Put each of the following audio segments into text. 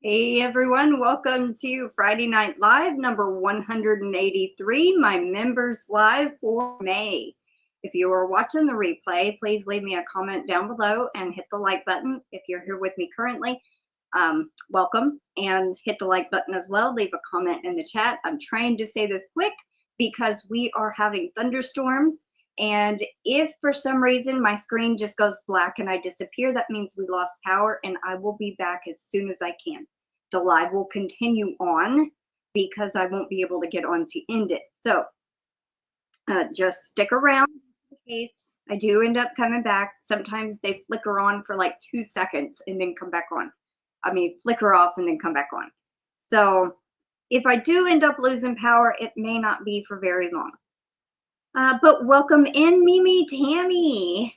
Hey everyone, welcome to Friday Night Live number 183, my members live for May. If you are watching the replay, please leave me a comment down below and hit the like button. If you're here with me currently, welcome, and hit the like button as well. Leave a comment in the chat. I'm trying to say this quick because we are having thunderstorms, and if for some reason my screen just goes black and I disappear, that means we lost power, and I will be back as soon as I can. The live will continue on because I won't be able to get on to end it. So just stick around in case I do end up coming back. Sometimes they flicker on for like 2 seconds and then come back on. I mean, flicker off and then come back on. So if I do end up losing power, it may not be for very long. But welcome in Mimi, Tammy,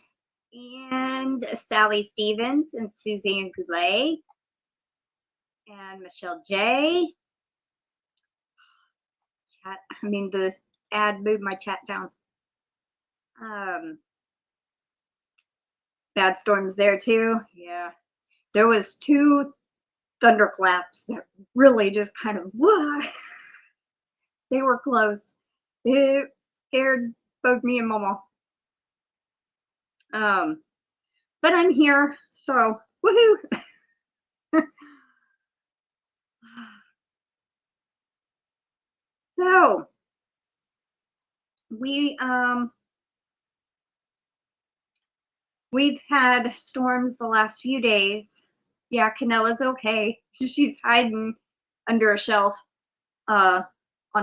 and Sally Stevens, and Suzanne Goulet, and MichelleJ. Chat, I mean, the ad moved my chat down. Bad storms there too. Yeah, there was 2 thunderclaps that really just kind of, whoa, they were close. It scared both me and Mama. But I'm here, so woohoo. So we've had storms the last few days. Yeah, Canella's okay. She's hiding under a shelf on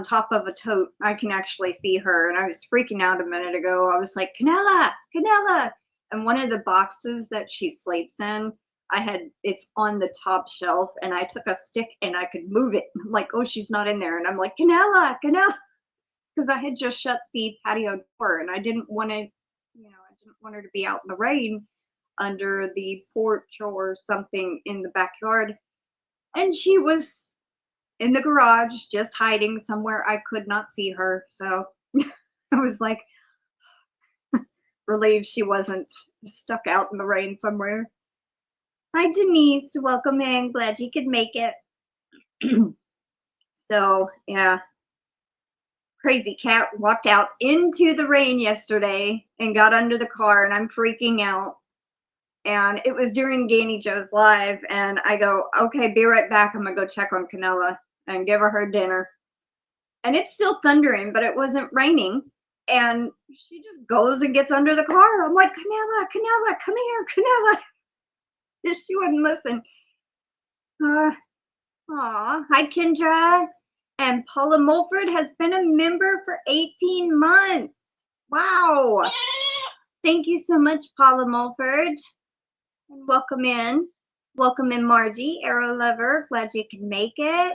top of a tote. I can actually see her, and I was freaking out a minute ago. I was like, Canella, Canella. And one of the boxes that she sleeps in, it's on the top shelf, and I took a stick and I could move it. I'm like, oh, she's not in there. And I'm like, Canella, Canella. Because I had just shut the patio door, and I didn't want to, I didn't want her to be out in the rain under the porch or something in the backyard. And she was in the garage, just hiding somewhere I could not see her. So I was like relieved she wasn't stuck out in the rain somewhere. Hi, Denise. Welcome in. Glad you could make it. So, yeah. Crazy cat walked out into the rain yesterday and got under the car, and I'm freaking out. And it was during GanniJo's live, and I go, okay, be right back. I'm gonna go check on Canella and give her dinner. And it's still thundering, but it wasn't raining. And she just goes and gets under the car. I'm like, Canella, Canella, come here, Canella. She wouldn't listen. Aw, hi, Kendra. And Paula Mulford has been a member for 18 months. Wow. Thank you so much, Paula Mulford. And welcome in. Welcome in, Margie, Arrow Lover. Glad you could make it.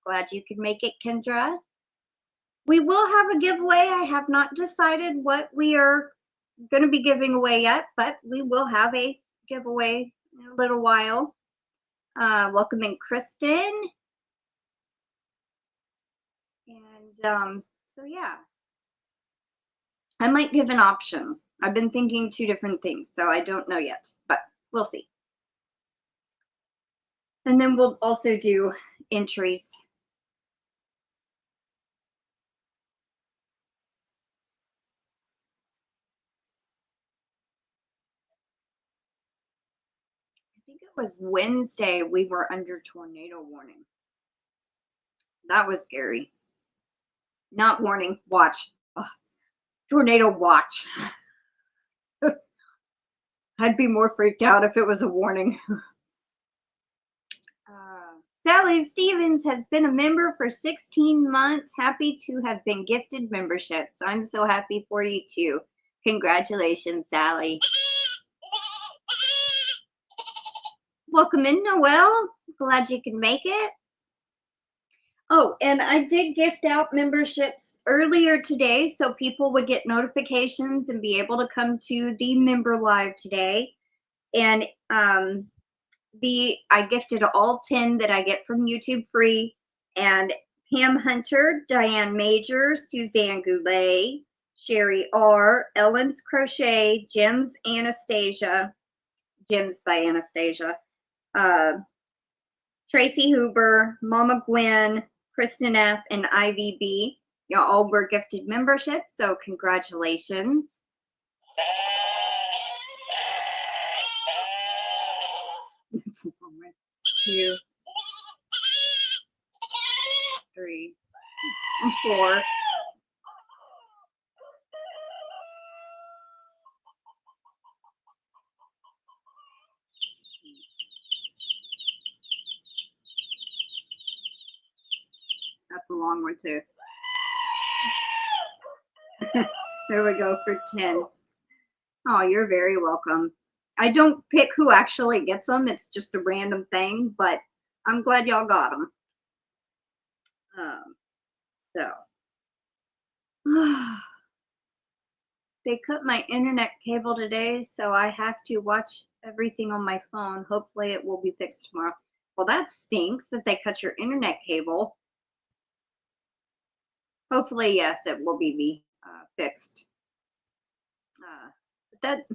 Glad you could make it, Kendra. We will have a giveaway. I have not decided what we are going to be giving away yet, but we will have a giveaway in a little while. Welcome in, Kristen. And so, yeah, I might give an option. I've been thinking 2 different things, so I don't know yet, but we'll see. And then we'll also do entries. I think it was Wednesday we were under tornado warning. That was scary. Not warning, watch. Ugh. Tornado watch. I'd be more freaked out if it was a warning. Sally Stevens has been a member for 16 months. Happy to have been gifted memberships. I'm so happy for you too. Congratulations, Sally. Welcome in, Noelle. Glad you can make it. Oh, and I did gift out memberships earlier today, so people would get notifications and be able to come to the member live today. And I gifted all 10 that I get from YouTube free. And Pam Hunter, Diane Major, Suzanne Goulet, Sherry R, Ellen's Crochet, Gems Anastasia, Gems by Anastasia, Tracy Huber, Mama Gwen, Kristen F, and Ivy B. Y'all all were gifted memberships, so congratulations. That's 1, 2, 3, and 4. That's a long one too. There we go for 10. Oh, you're very welcome. I don't pick who actually gets them. It's just a random thing, but I'm glad y'all got them. They cut my internet cable today, so I have to watch everything on my phone. Hopefully it will be fixed tomorrow. Well, that stinks that they cut your internet cable. Hopefully, yes, it will be fixed. That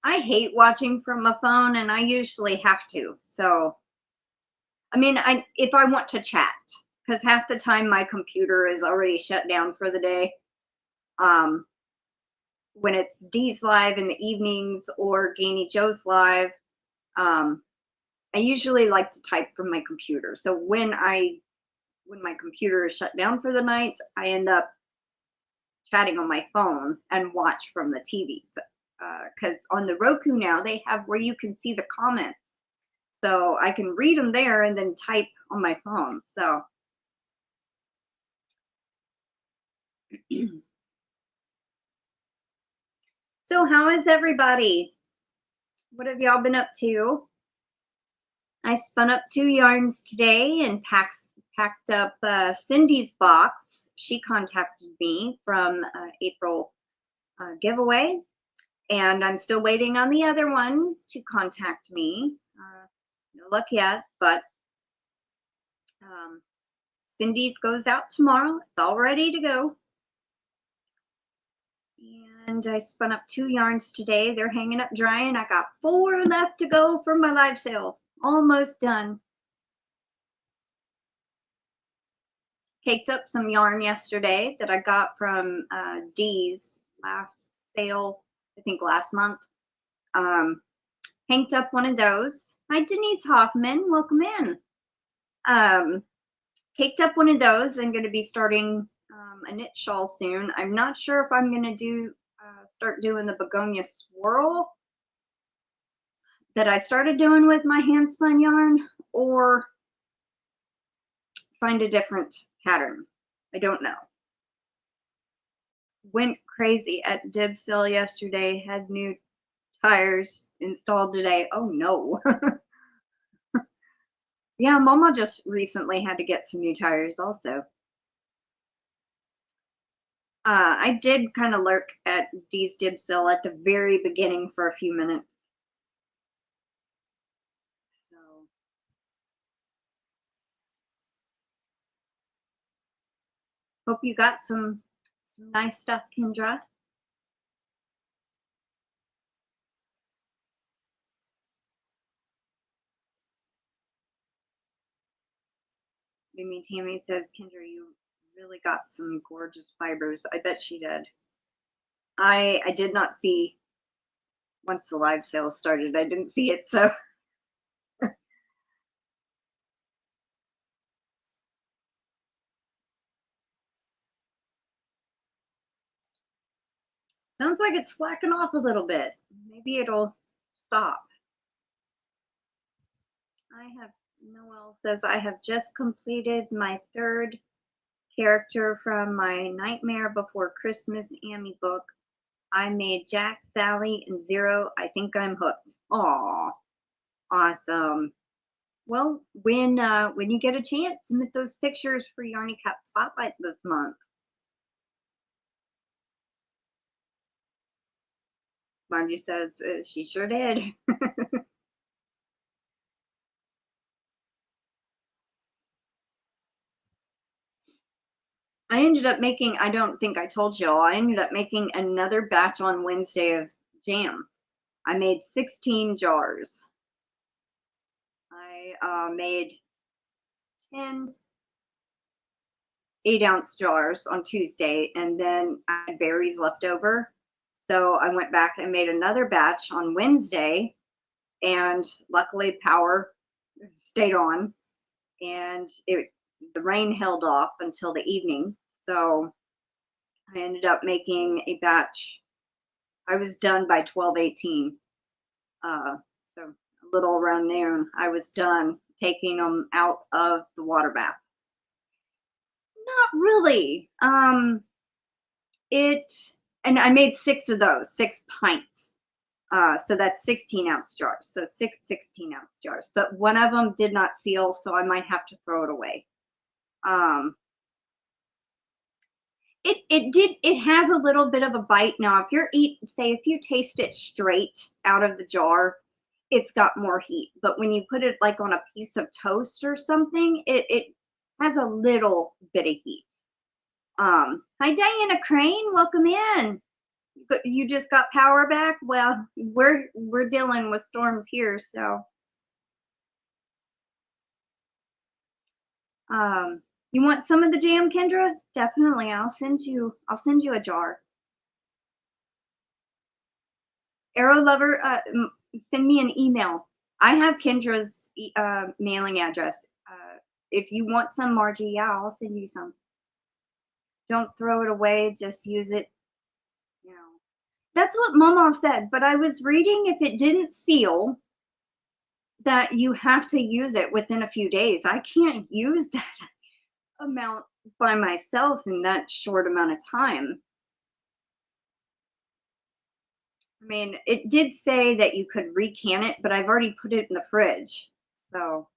I hate watching from a phone, and I usually have to. So, I mean, if I want to chat, because half the time my computer is already shut down for the day. When it's Dee's live in the evenings or GanniJo's live, I usually like to type from my computer. So when my computer is shut down for the night, I end up chatting on my phone and watch from the TV. So, because on the Roku now, they have where you can see the comments. So I can read them there and then type on my phone. So so how is everybody? What have y'all been up to? I spun up 2 yarns today and packed up Cindy's box. She contacted me from April giveaway, and I'm still waiting on the other one to contact me. No luck yet, but Cindy's goes out tomorrow. It's all ready to go. And I spun up 2 yarns today. They're hanging up drying. I got 4 left to go for my live sale. Almost done. Caked up some yarn yesterday that I got from Dee's last sale, I think last month. Hanged up one of those. Hi, Denise Hoffmann. Welcome in. Caked up one of those. I'm going to be starting a knit shawl soon. I'm not sure if I'm going to start doing the begonia swirl that I started doing with my hand spun yarn, or find a different pattern. I don't know. Went crazy at Dib sale yesterday. Had new tires installed today. Oh no. Yeah, Mama just recently had to get some new tires also. I did kind of lurk at Dee's Dib sale at the very beginning for a few minutes. So hope you got some nice stuff, Kendra. Mimi Tammy says, Kendra, you really got some gorgeous fibers. I bet she did. I did not see, once the live sale started, I didn't see it, so. Sounds like it's slacking off a little bit. Maybe it'll stop. Noelle says, I have just completed my 3rd character from my Nightmare Before Christmas Amy book. I made Jack, Sally, and Zero. I think I'm hooked. Aw, awesome. Well, when you get a chance, submit those pictures for Yarny Cat Spotlight this month. Margie says she sure did. I ended up making, I don't think I told y'all, I ended up making another batch on Wednesday of jam. I made 16 jars. I made 10 8-ounce jars on Tuesday, and then I had berries left over. So I went back and made another batch on Wednesday, and luckily power stayed on, and the rain held off until the evening. So I ended up making a batch. I was done by 12:18. So a little around noon, I was done taking them out of the water bath. Not really. And I made 6 of those, 6 pints. So that's 16-ounce jars. So 6 16-ounce jars. But one of them did not seal, so I might have to throw it away. It has a little bit of a bite. Now, if if you taste it straight out of the jar, it's got more heat. But when you put it like on a piece of toast or something, it has a little bit of heat. Hi, Diana Crane, welcome in. You just got power back? Well, we're dealing with storms here, so you want some of the jam, Kendra? Definitely. I'll send you a jar. Arrow Lover, send me an email. I have Kendra's mailing address. If you want some, Margie, yeah, I'll send you some. Don't throw it away, just use it. You know, that's what Mama said, but I was reading if it didn't seal, that you have to use it within a few days. I can't use that amount by myself in that short amount of time. I mean, it did say that you could recan it, but I've already put it in the fridge. So,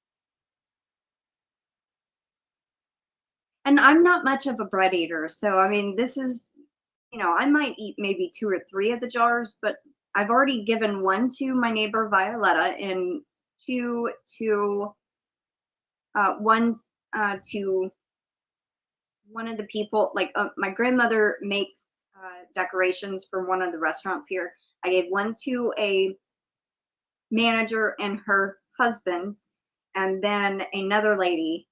and I'm not much of a bread eater. So, I mean, this is, I might eat maybe 2 or 3 of the jars, but I've already given 1 to my neighbor Violetta and 2 to 1 to one of the people. Like my grandmother makes decorations for one of the restaurants here. I gave 1 to a manager and her husband, and then another lady,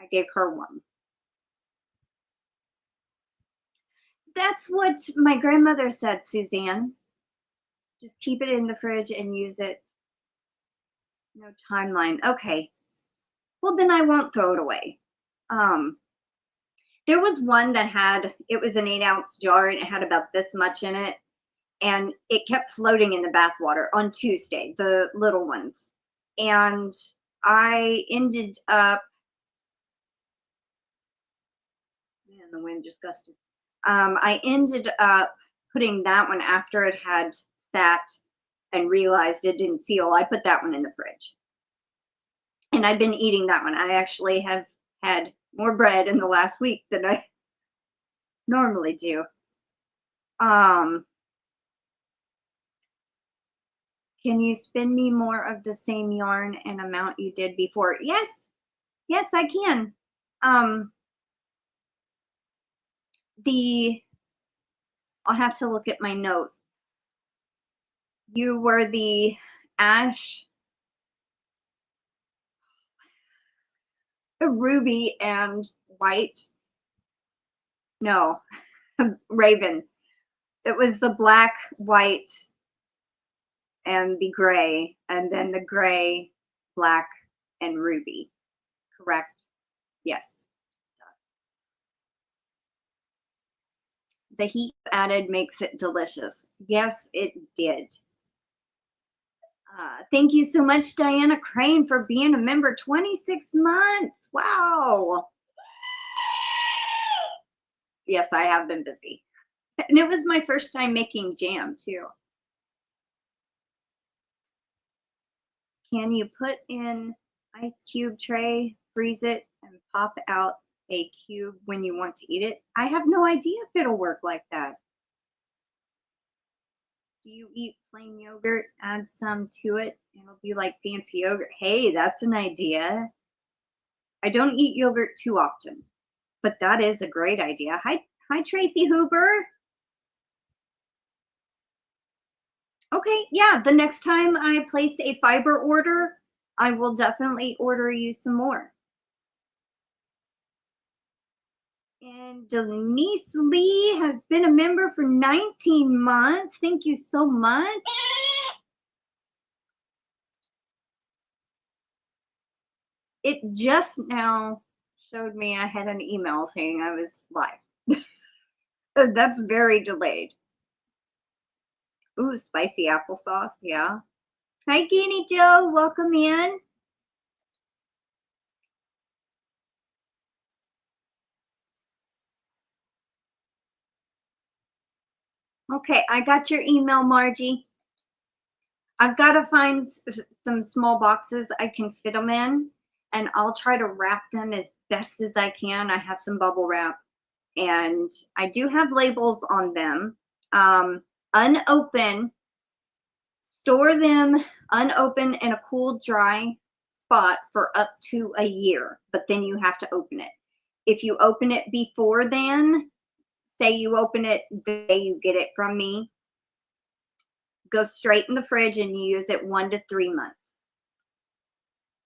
I gave her 1. That's what my grandmother said, Suzanne. Just keep it in the fridge and use it. No timeline. Okay. Well, then I won't throw it away. There was one that it was an 8-ounce jar and it had about this much in it. And it kept floating in the bath water on Tuesday, the little ones. And I ended up, man, the wind just gusted. I ended up putting that one after it had sat and realized it didn't seal. I put that one in the fridge. And I've been eating that one. I actually have had more bread in the last week than I normally do. Can you spin me more of the same yarn and amount you did before? Yes, I can. I'll have to look at my notes. You were the ash, the ruby and white. No, raven. It was the black, white, and the gray, and then the gray, black, and ruby. Correct? Yes. The heat added makes it delicious. Yes, it did. Thank you so much, Diana Crane, for being a member. 26 months. Wow. Yes, I have been busy. And it was my first time making jam, too. Can you put in ice cube tray, freeze it, and pop out a cube when you want to eat it? I have no idea if it'll work like that. Do you eat plain yogurt? Add some to it, and it'll be like fancy yogurt. Hey, that's an idea. I don't eat yogurt too often, but that is a great idea. Hi, Tracy Hooper. Okay, yeah, the next time I place a fiber order, I will definitely order you some more. And Denise Lee has been a member for 19 months. Thank you so much. It just now showed me I had an email saying I was live. That's very delayed. Ooh, spicy applesauce, yeah. Hi, GanniJo, welcome in. Okay, I got your email, Margie. I've got to find some small boxes I can fit them in, and I'll try to wrap them as best as I can. I have some bubble wrap, and I do have labels on them. Unopened, store them unopened in a cool, dry spot for up to a year, but then you have to open it. If you open it before then, say you open it the day you get it from me, go straight in the fridge and you use it 1 to 3 months.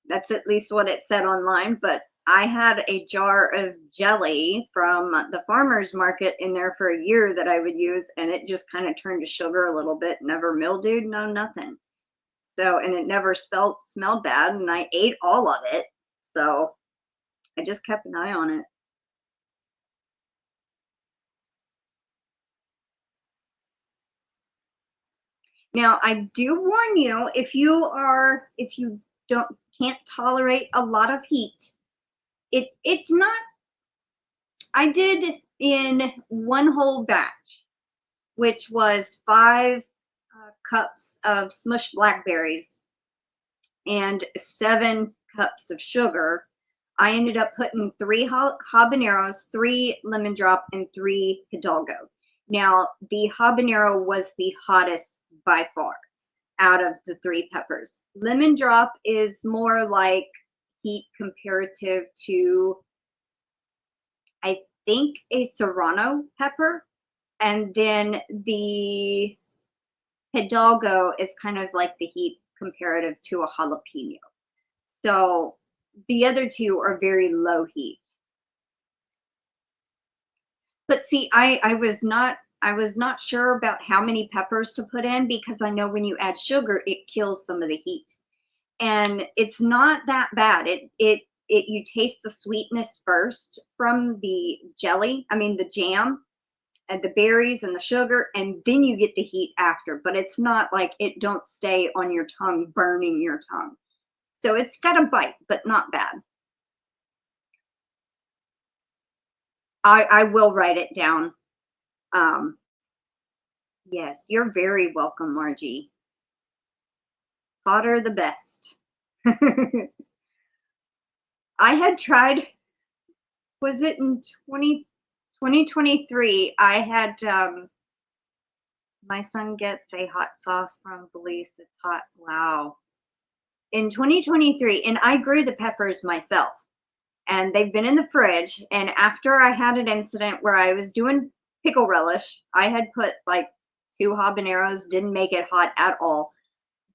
That's at least what it said online, but I had a jar of jelly from the farmer's market in there for a year that I would use, and it just kind of turned to sugar a little bit, never mildewed, no nothing. So, and it never smelled bad, and I ate all of it. So I just kept an eye on it. Now, I do warn you, if you can't tolerate a lot of heat, it's not. I did in one whole batch, which was 5 cups of smushed blackberries and 7 cups of sugar. I ended up putting 3 habaneros, 3 lemon drop, and 3 hidalgo. Now, the habanero was the hottest by far out of the 3 peppers. Lemon drop is more like heat comparative to, I think, a serrano pepper. And then the hidalgo is kind of like the heat comparative to a jalapeno. So the other 2 are very low heat. But see, I was not sure about how many peppers to put in, because I know when you add sugar, it kills some of the heat. And it's not that bad. You taste the sweetness first from the jelly, I mean the jam, and the berries and the sugar, and then you get the heat after. But it's not like it don't stay on your tongue, burning your tongue. So it's got a bite, but not bad. I will write it down. Yes, you're very welcome, Margie. Hotter the best. I had tried, was it in 2023? I had, my son gets a hot sauce from Belize. It's hot. Wow. In 2023, and I grew the peppers myself, and they've been in the fridge. And after I had an incident where I was doing pickle relish, I had put like 2 habaneros, didn't make it hot at all.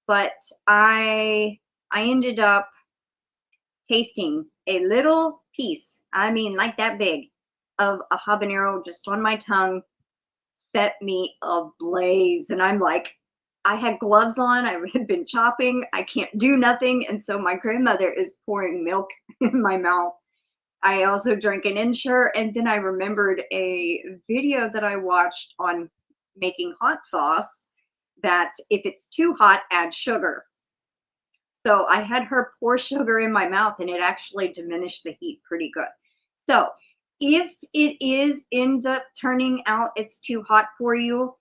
But I ended up tasting a little piece, I mean like that big, of a habanero just on my tongue, set me ablaze. And I'm like, I had gloves on, I had been chopping, I can't do nothing. And so my grandmother is pouring milk in my mouth. I also drank an Ensure, and then I remembered a video that I watched on making hot sauce, that if it's too hot, add sugar. So I had her pour sugar in my mouth, and it actually diminished the heat pretty good. So if it ends up turning out it's too hot for you,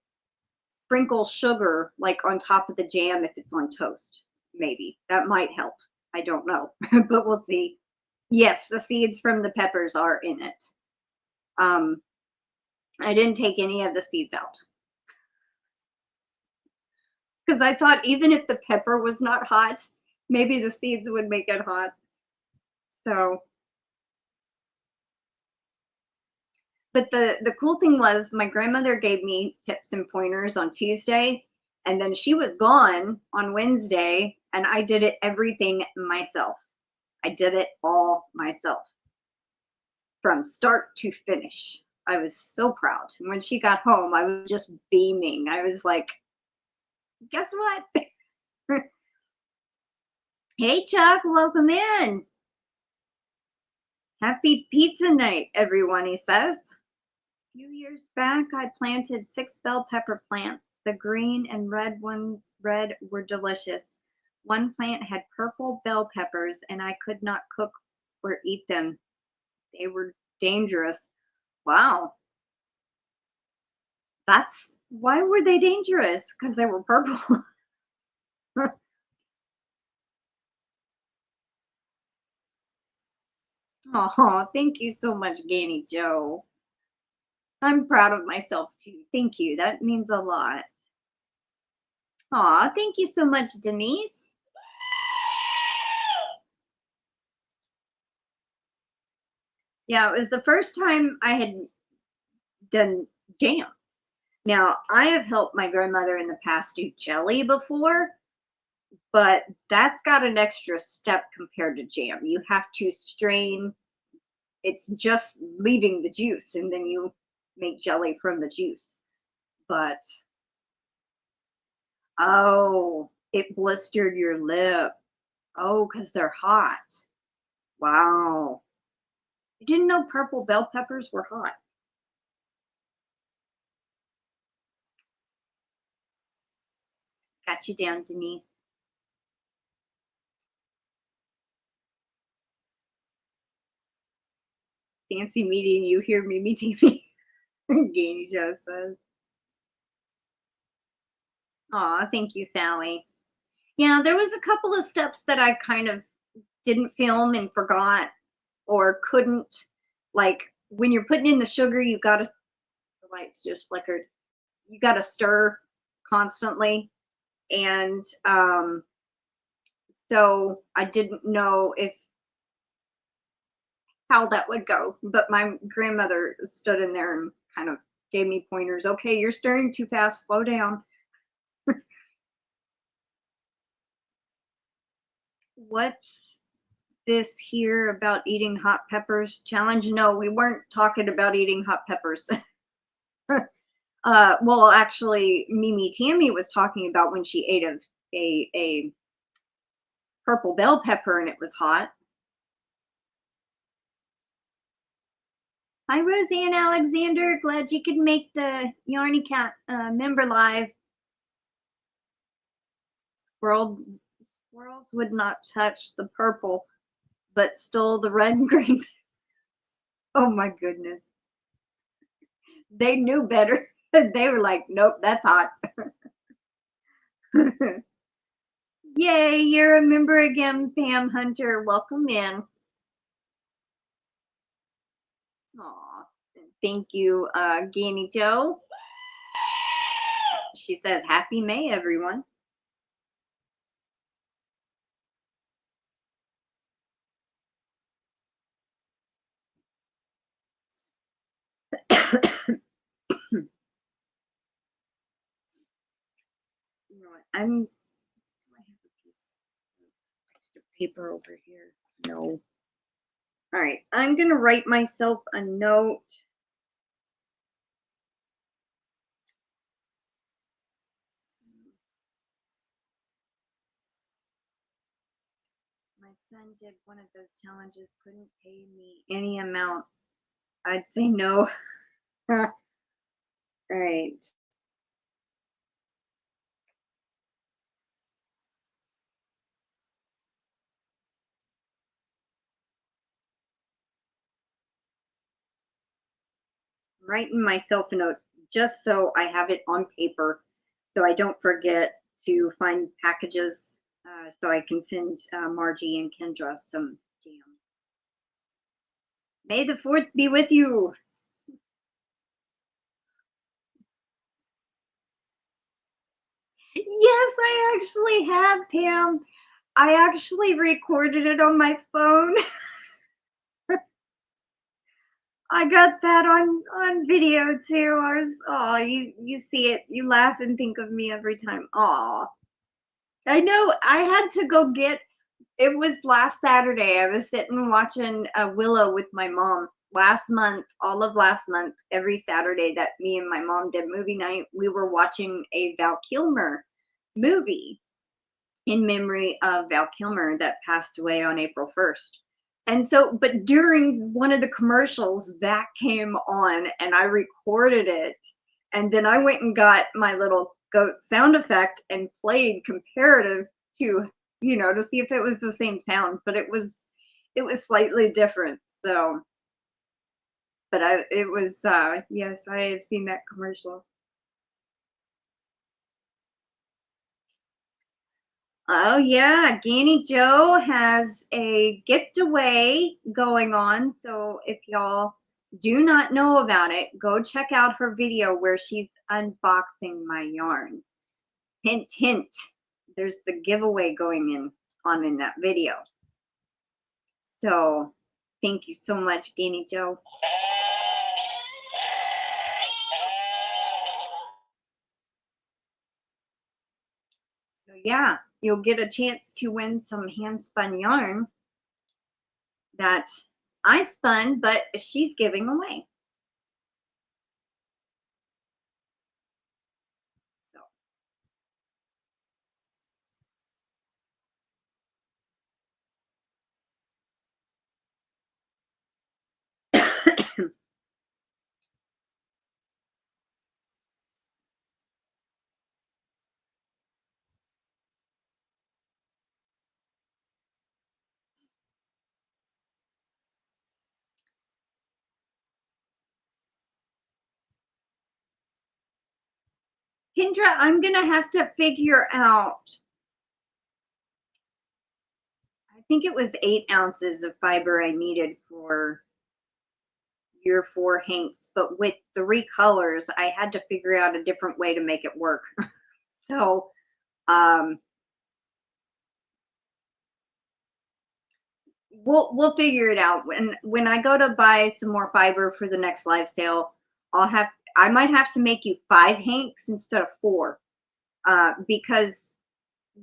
sprinkle sugar like on top of the jam if it's on toast. Maybe that might help. I don't know, but we'll see. Yes, the seeds from the peppers are in it. I didn't take any of the seeds out, because I thought even if the pepper was not hot, maybe the seeds would make it hot. So, but the cool thing was, my grandmother gave me tips and pointers on Tuesday, and then she was gone on Wednesday, and I did everything myself. I did it all myself. from start to finish. I was so proud. And when she got home, I was just beaming. I was like, guess what? Hey, Chuck, welcome in. Happy pizza night, everyone, he says. A few years back, I planted 6 bell pepper plants. The green and red were delicious. One plant had purple bell peppers, and I could not cook or eat them. They were dangerous. Wow. Why were they dangerous? Because they were purple. Oh, thank you so much, GanniJo. I'm proud of myself too. Thank you. That means a lot. Aw, thank you so much, Denise. Yeah, it was the first time I had done jam. Now, I have helped my grandmother in the past do jelly before, but that's got an extra step compared to jam. You have to strain. It's just leaving the juice, and then you make jelly from the juice. But, oh, it blistered your lip. Oh, because they're hot. Wow. I didn't know purple bell peppers were hot. Got you down, Denise. Fancy meeting you here, Mimi TV. GanniJo says. Aw, thank you, Sally. Yeah, there was a couple of steps that I kind of didn't film and forgot or couldn't. Like when you're putting in the sugar, you gotta, the lights just flickered. You gotta stir constantly. And so I didn't know how that would go. But my grandmother stood in there and kind of gave me pointers. Okay, you're stirring too fast. Slow down. What's this here about eating hot peppers challenge? No, we weren't talking about eating hot peppers. Well, actually, Mimi Tammy was talking about when she ate a purple bell pepper and it was hot. Hi, Roseann Alexander. Glad you could make the Yarny Cat member live. Squirrels would not touch the purple, but stole the red and green. Oh my goodness. They knew better. They were like, nope, that's hot. Yay, you're a member again, Pam Hunter. Welcome in. Aw, thank you, GanniJo. She says, Happy May, everyone. You know what? Do I have a piece of paper over here? No. All right, I'm gonna write myself a note. My son did one of those challenges, couldn't pay me any amount. I'd say no. All right. Writing myself a note just so I have it on paper so I don't forget to find packages so I can send Margie and Kendra some jam. May the 4th be with you. Yes, I actually have, Pam. I actually recorded it on my phone. I got that on video too. You see it, you laugh and think of me every time. Aw. I know I had to go get, it was last Saturday. I was sitting watching Willow with my mom last month, all of last month, every Saturday that me and my mom did movie night, we were watching a Val Kilmer movie in memory of Val Kilmer that passed away on April 1st. And so, but during one of the commercials that came on and I recorded it. And then I went and got my little goat sound effect and played comparative to, you know, to see if it was the same sound, but it was slightly different. So, but it was, yes, I have seen that commercial. Oh yeah, GanniJo has a gift away going on. So if y'all do not know about it, go check out her video where she's unboxing my yarn. Hint, hint. There's the giveaway going on in that video. So thank you so much, GanniJo. So yeah, you'll get a chance to win some hand spun yarn that I spun, but she's giving away. Kendra, I'm gonna have to figure out, I think it was 8 ounces of fiber I needed for your 4 hanks, but with 3 colors, I had to figure out a different way to make it work. So, we'll figure it out. When I go to buy some more fiber for the next live sale, I might have to make you 5 hanks instead of 4, because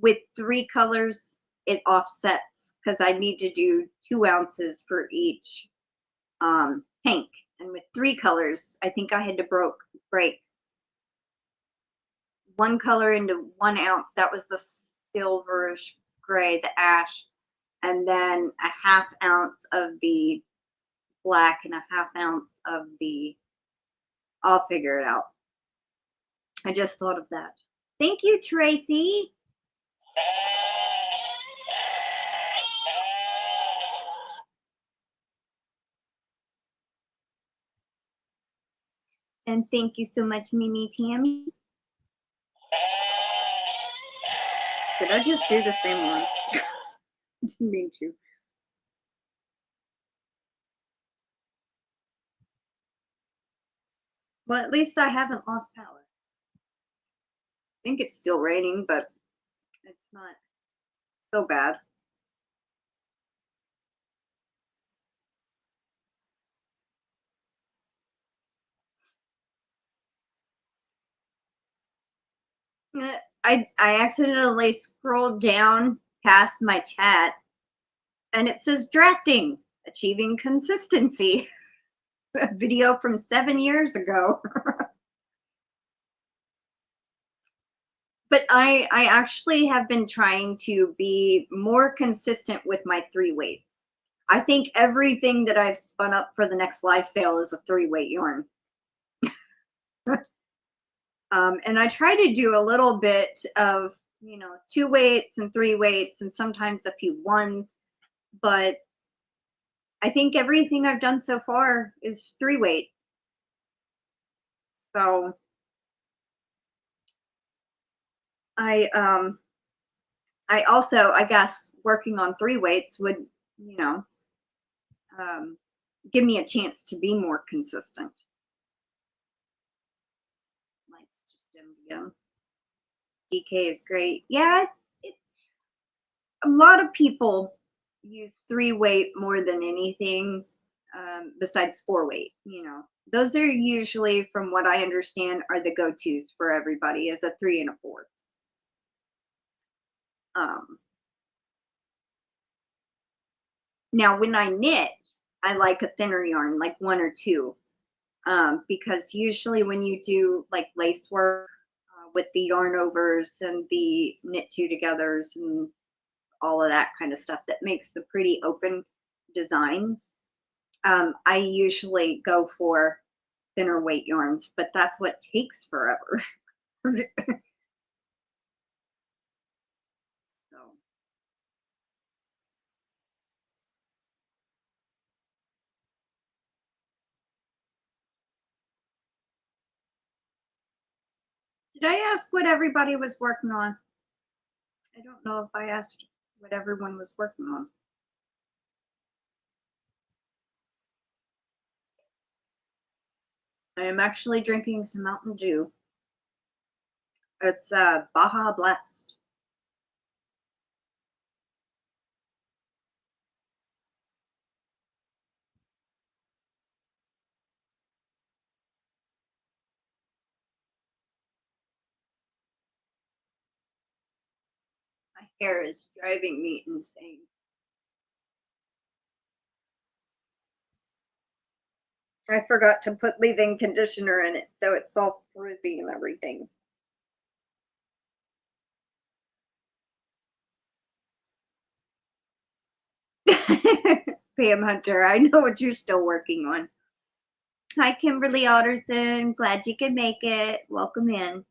with 3 colors it offsets, because I need to do 2 ounces for each hank, and with 3 colors I think I had to break 1 color into 1 ounce. That was the silverish gray, the ash, and then a half ounce of the black and a half ounce of the, I'll figure it out. I just thought of that. Thank you, Tracy. And thank you so much, Mimi Tammy. Did I just do the same one? Didn't mean to. Well, at least I haven't lost power. I think it's still raining, but it's not so bad. I accidentally scrolled down past my chat and it says drafting, achieving consistency. A video from 7 years ago. But I actually have been trying to be more consistent with my 3 weights. I think everything that I've spun up for the next live sale is a 3-weight yarn. And I try to do a little bit of, you know, 2 weights and 3 weights and sometimes a few ones, but I think everything I've done so far is 3-weight. So I also, I guess, working on 3 weights would, you know, give me a chance to be more consistent. Lights just dimmed. DK is great. Yeah, a lot of people use 3-weight more than anything, besides 4-weight. You know, those are usually, from what I understand, are the go-tos for everybody, is a 3 and a 4. Now, when I knit, I like a thinner yarn, like 1 or 2, because usually when you do like lace work with the yarn overs and the knit two togethers and all of that kind of stuff that makes the pretty open designs, I usually go for thinner weight yarns, but that's what takes forever. So, did I ask what everybody was working on? I don't know if I asked what everyone was working on. I am actually drinking some Mountain Dew. It's Baja Blast. My hair is driving me insane. I forgot to put leave-in conditioner in it, so it's all frizzy and everything. Pam Hunter, I know what you're still working on. Hi, Kimberly Otterson. Glad you could make it. Welcome in.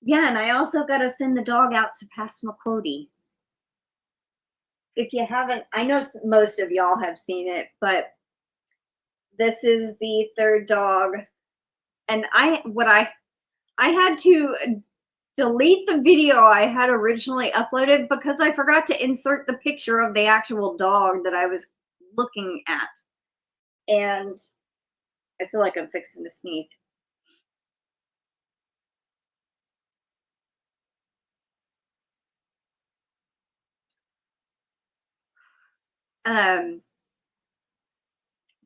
Yeah, and I also got to send the dog out to Passamaquoddy. If you haven't, I know most of y'all have seen it, but this is the third dog. And I had to delete the video I had originally uploaded because I forgot to insert the picture of the actual dog that I was looking at. And I feel like I'm fixing to sneeze.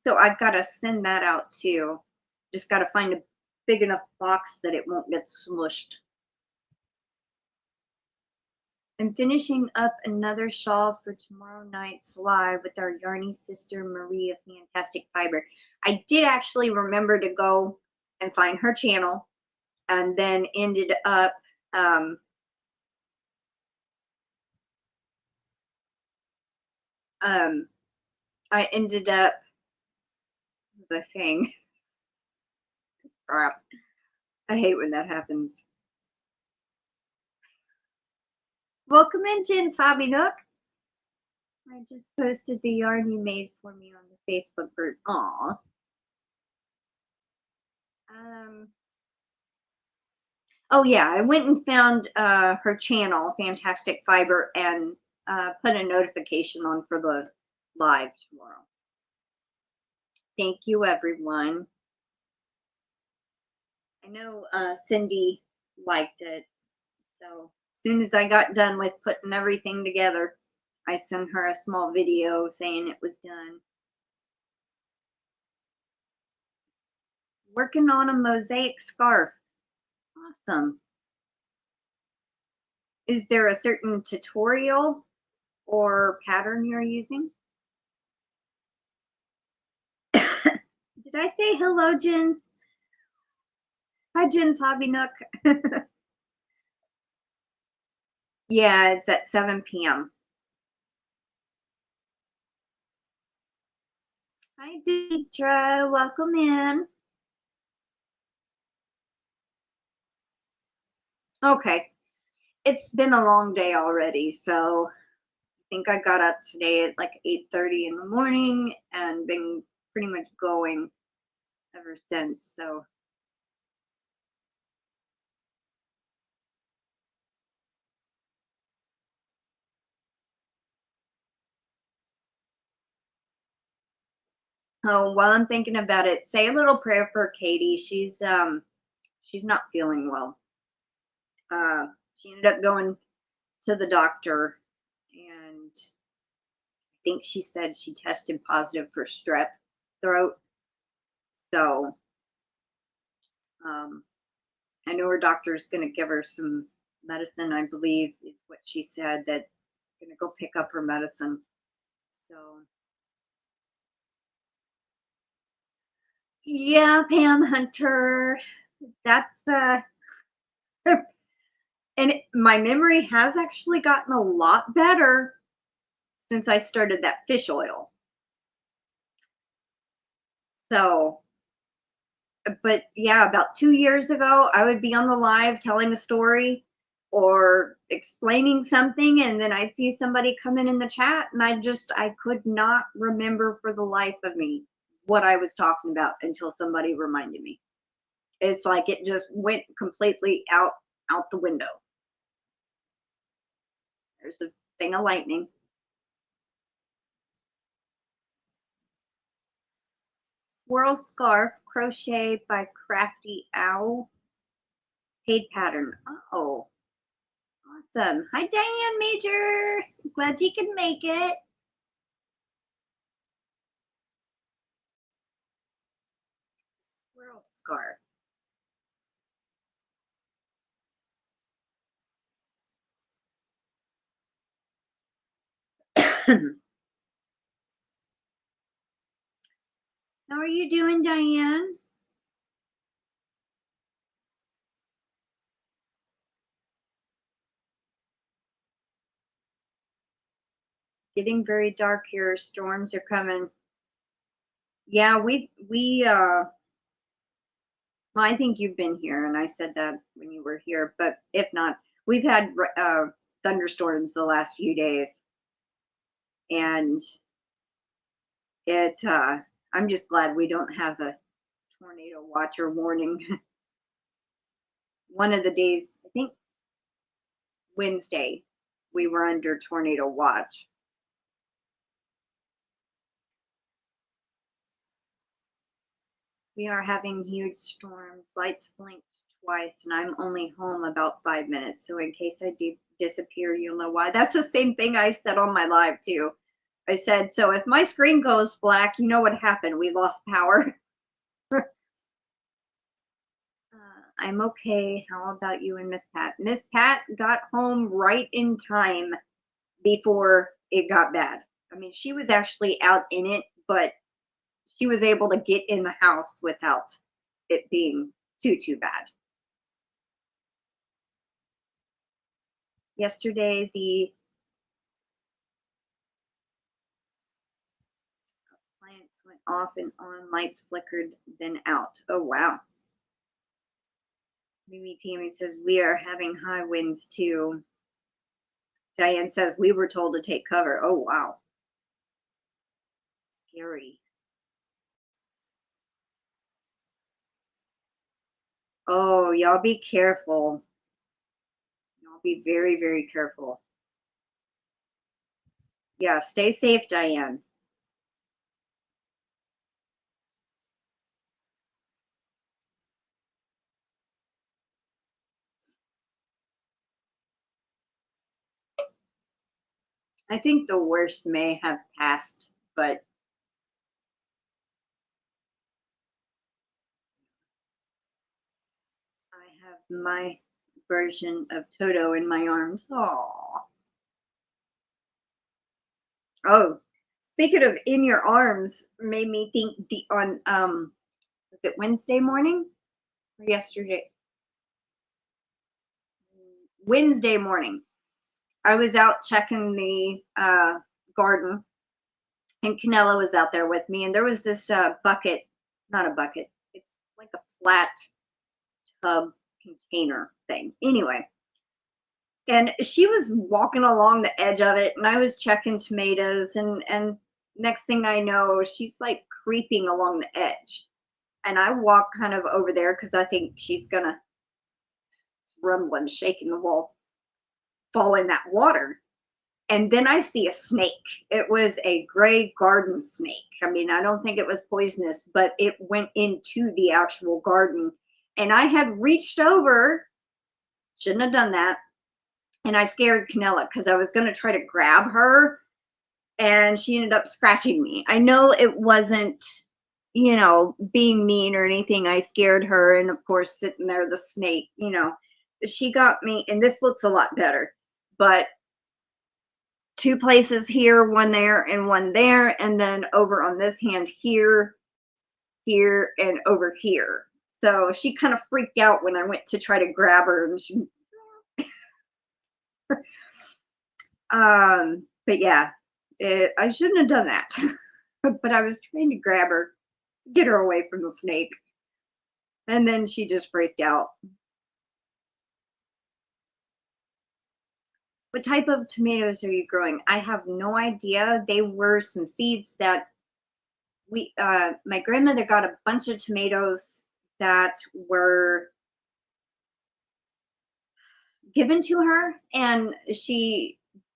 So I've got to send that out too. Just got to find a big enough box that it won't get smushed. I'm finishing up another shawl for tomorrow night's live with our Yarny sister Marie of Fantastic Fiber. I did actually remember to go and find her channel, and then ended up I ended up, what was I saying? Crap. I hate when that happens. Welcome in, Jen's Hobby Nook. I just posted the yarn you made for me on the Facebook group. Aw. Oh yeah, I went and found her channel, Fantastic Fiber, and put a notification on for the live tomorrow. Thank you, everyone. I know Cindy liked it, so as soon as I got done with putting everything together, I sent her a small video saying it was done. Working on a mosaic scarf. Awesome. Is there a certain tutorial or pattern you're using? Did I say hello, Jen? Hi, Jen's Hobby Nook. Yeah, it's at 7 p.m. Hi, Deidre. Welcome in. Okay. It's been a long day already, so I think I got up today at like 8:30 in the morning and been pretty much going ever since. So while I'm thinking about it, say a little prayer for Katie. She's not feeling well. She ended up going to the doctor, and I think she said she tested positive for strep throat. So I know her doctor is going to give her some medicine, I believe, is what she said, that I'm gonna go pick up her medicine. So yeah, Pam Hunter. That's my memory has actually gotten a lot better since I started that fish oil. So, but yeah, about 2 years ago, I would be on the live telling a story or explaining something, and then I'd see somebody come in the chat, and I could not remember for the life of me what I was talking about until somebody reminded me. It's like it just went completely out the window. There's a thing of lightning. Squirrel scarf crochet by Crafty Owl. Paid pattern. Oh, awesome. Hi, Diane Major. Glad you could make it. Squirrel scarf. How are you doing, Diane? Getting very dark here. Storms are coming. Yeah, I think you've been here, and I said that when you were here, but if not, we've had thunderstorms the last few days, and I'm just glad we don't have a tornado watch or warning. One of the days, I think Wednesday, we were under tornado watch. We are having huge storms. Lights blinked twice, and I'm only home about 5 minutes. So in case I do disappear, you'll know why. That's the same thing I said on my live too. I said, so if my screen goes black, you know what happened. We lost power. I'm okay. How about you and Miss Pat? Miss Pat got home right in time before it got bad. I mean, she was actually out in it, but she was able to get in the house without it being too bad. Yesterday, the appliance went off and on, lights flickered, then out. Oh, wow. Mimi Tammy says, we are having high winds too. Diane says, we were told to take cover. Oh, wow. Scary. Oh, y'all be careful. Y'all be very, very careful. Yeah, stay safe, Diane. I think the worst may have passed, but I have my version of Toto in my arms. Oh, speaking of in your arms, made me think on was it Wednesday morning or yesterday? Wednesday morning. I was out checking the garden, and Canelo was out there with me, and there was this bucket, not a bucket, it's like a flat tub container thing. Anyway, and she was walking along the edge of it, and I was checking tomatoes, and next thing I know, she's like creeping along the edge, and I walk kind of over there because I think she's gonna rumbling, shaking the wall, fall in that water. And then I see a snake. It was a gray garden snake. I mean, I don't think it was poisonous, but it went into the actual garden. And I had reached over, shouldn't have done that. And I scared Canella because I was going to try to grab her, and she ended up scratching me. I know it wasn't, you know, being mean or anything. I scared her. And of course, sitting there, the snake, you know, she got me, and this looks a lot better, but 2 places here, one there and one there, and then over on this hand here, here, and over here. So she kind of freaked out when I went to try to grab her, and she but yeah, I shouldn't have done that. But I was trying to grab her, get her away from the snake, and then she just freaked out. What type of tomatoes are you growing? I have no idea. They were some seeds that my grandmother got a bunch of tomatoes that were given to her, and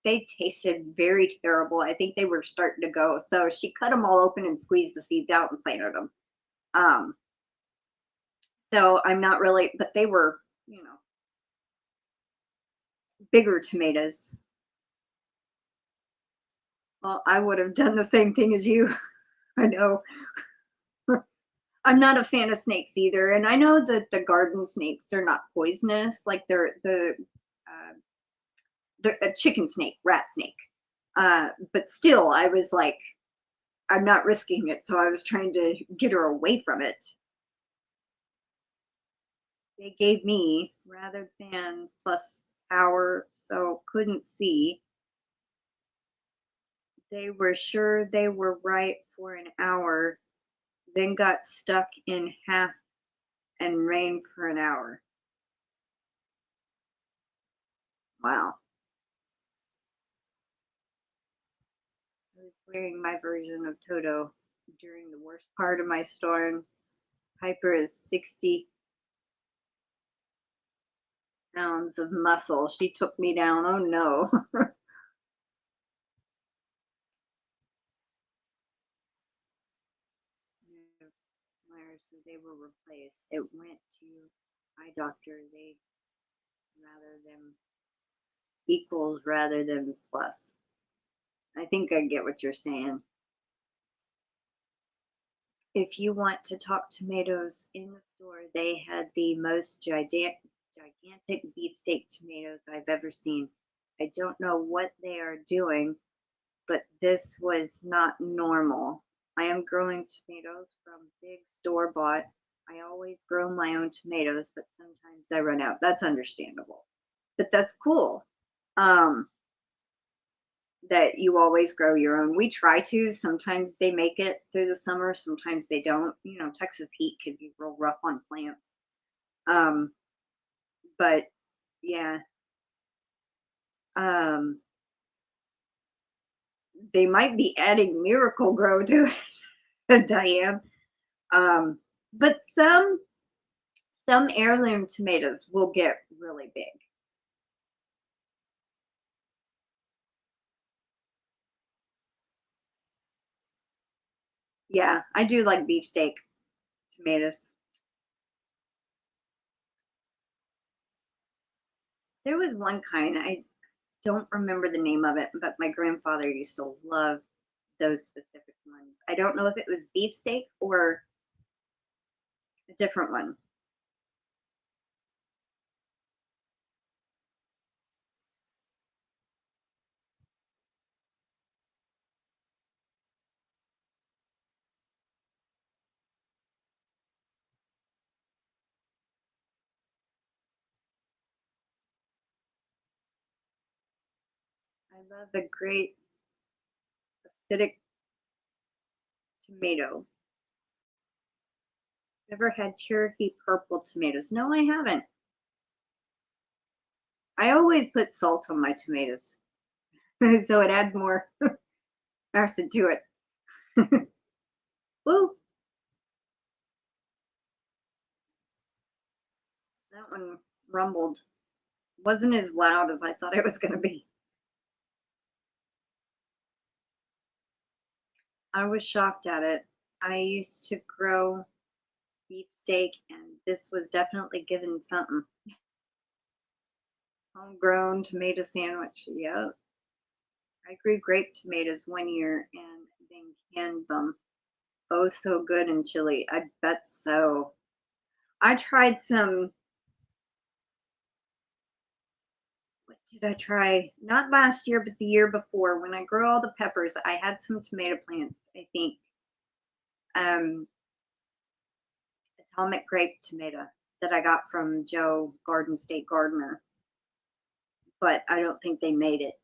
they tasted very terrible. I think they were starting to go. So she cut them all open and squeezed the seeds out and planted them. So I'm not really, but they were, bigger tomatoes. Well, I would have done the same thing as you. I know. I'm not a fan of snakes either, and I know that the garden snakes are not poisonous, like they're a chicken snake, rat snake. But still, I was like, I'm not risking it, so I was trying to get her away from it. They gave me rather than plus power, so couldn't see. They were sure they were right for an hour, then got stuck in half and rained for an hour. Wow. I was wearing my version of Toto during the worst part of my storm. Piper is 60 pounds of muscle. She took me down. Oh no. So they were replaced. It went to eye doctor. They rather than equals rather than plus. I think I get what you're saying. If you want to talk tomatoes in the store, they had the most gigantic beefsteak tomatoes I've ever seen. I don't know what they are doing, but this was not normal. I am growing tomatoes from big store bought. I always grow my own tomatoes, but sometimes I run out. That's understandable. But that's cool. That you always grow your own. We try to. Sometimes they make it through the summer, sometimes they don't. Texas heat can be real rough on plants. But yeah. They might be adding Miracle Grow to it, Diane. But some heirloom tomatoes will get really big. Yeah, I do like beefsteak tomatoes. There was one kind, I don't remember the name of it, but my grandfather used to love those specific ones. I don't know if it was beefsteak or a different one. I love a great acidic tomato. Ever had Cherokee purple tomatoes? No, I haven't. I always put salt on my tomatoes, so it adds more acid to it. Woo! That one rumbled. Wasn't as loud as I thought it was going to be. I was shocked at it. I used to grow beefsteak, and this was definitely given something. Homegrown tomato sandwich. Yep. I grew grape tomatoes one year and then canned them. Oh, so good in chili. I bet so. I tried some did I try? Not last year, but the year before. When I grew all the peppers, I had some tomato plants, I think. Atomic grape tomato that I got from Joe Garden State Gardener, but I don't think they made it.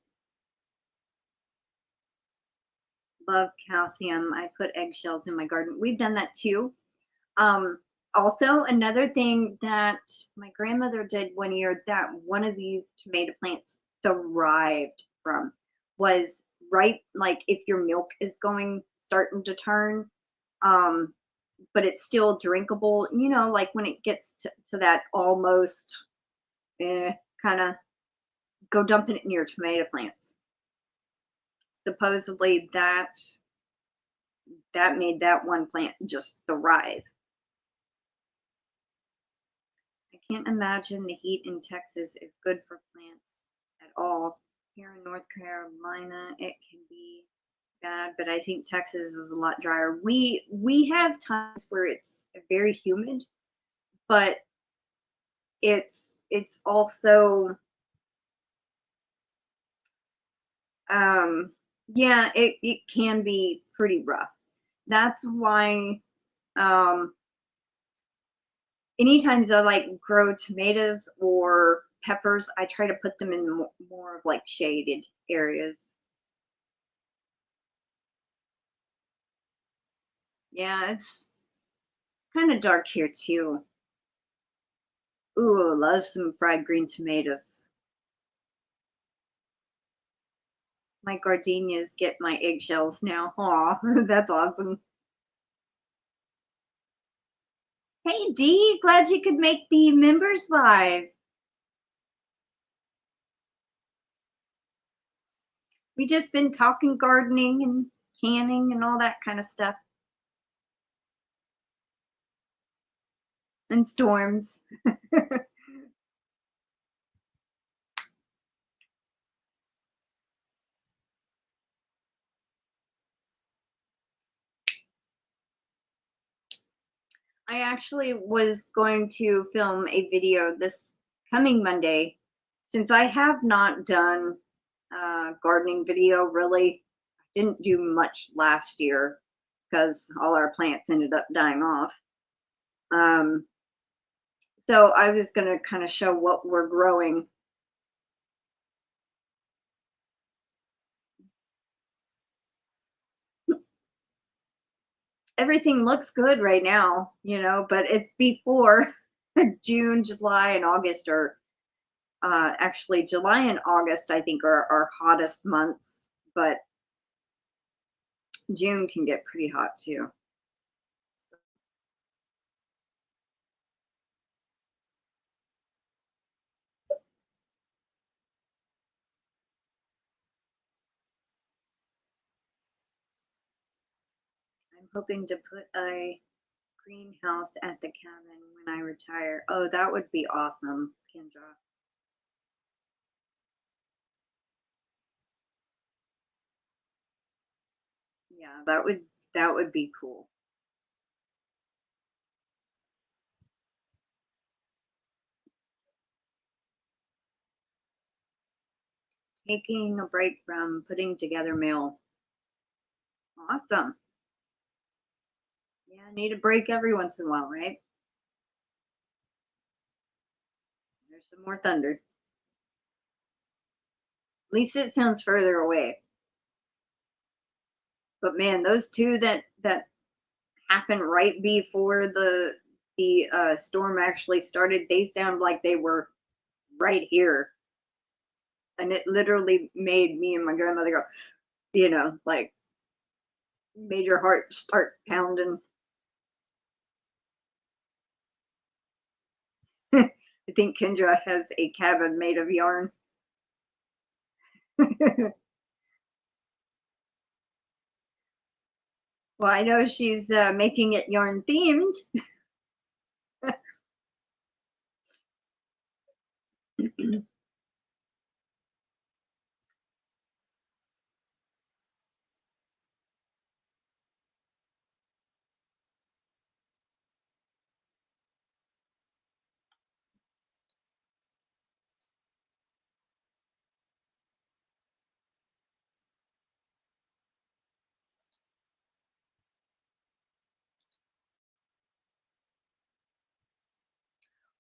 Love calcium. I put eggshells in my garden. We've done that too. Also, another thing that my grandmother did one year that one of these tomato plants thrived from was right, like if your milk is starting to turn, but it's still drinkable, you know, like when it gets to that almost kind of, go dump it in your tomato plants. Supposedly that made that one plant just thrive. I can't imagine the heat in Texas is good for plants at all. Here in North Carolina, it can be bad, but I think Texas is a lot drier. We have times where it's very humid, but it's also yeah, it can be pretty rough. That's why anytime I like grow tomatoes or peppers, I try to put them in more of like shaded areas. Yeah, it's kind of dark here too. Ooh, love some fried green tomatoes. My gardenias get my eggshells now. Aw, that's awesome. Hey Dee, glad you could make the members live. We just been talking gardening and canning and all that kind of stuff. And storms. I actually was going to film a video this coming Monday. Since I have not done a gardening video, really, I didn't do much last year because all our plants ended up dying off. Um, so I was going to kind of show what we're growing. Everything looks good right now, you know, but it's before June, July, and August are actually July and August, I think, are our hottest months, but June can get pretty hot too. So I'm hoping to put a greenhouse at the cabin when I retire. Oh, that would be awesome, Kendra. Yeah, that would be cool. Taking a break from putting together mail. Awesome. Yeah, I need a break every once in a while, right? There's some more thunder. At least it sounds further away. But man, those two that happened right before the storm actually started, they sound like they were right here, and it literally made me and my grandmother go, you know, like made your heart start pounding. I think Kendra has a cabin made of yarn. Well, I know she's making it yarn themed.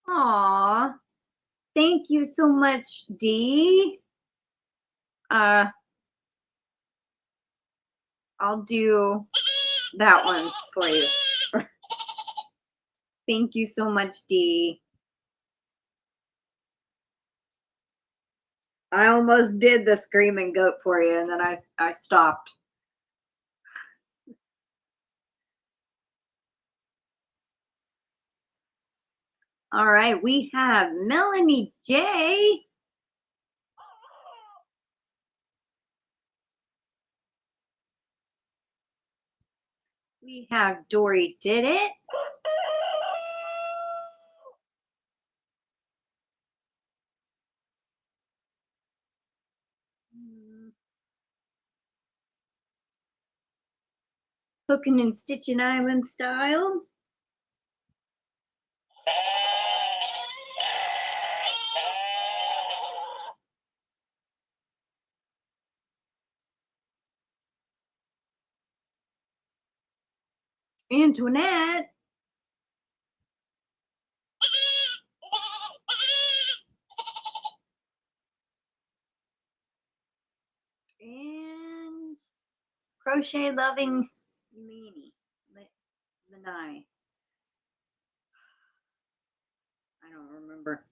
Aw, thank you so much, Dee. I'll do that one for you. Thank you so much, Dee. I almost did the screaming goat for you, and then I stopped. All right, we have Melanie J. We have Dory Did It. Hooking and Stitching Island Style. Antoinette. And Crochet Loving Meanie. Denyse. I don't remember.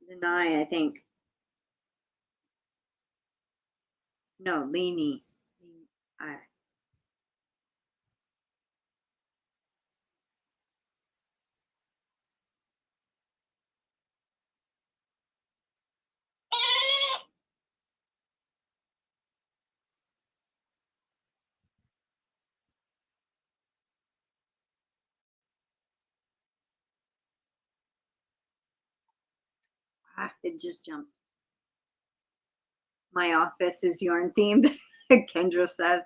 Denyse, I think. No, Layne. I it just jumped. My office is yarn themed. Kendra says.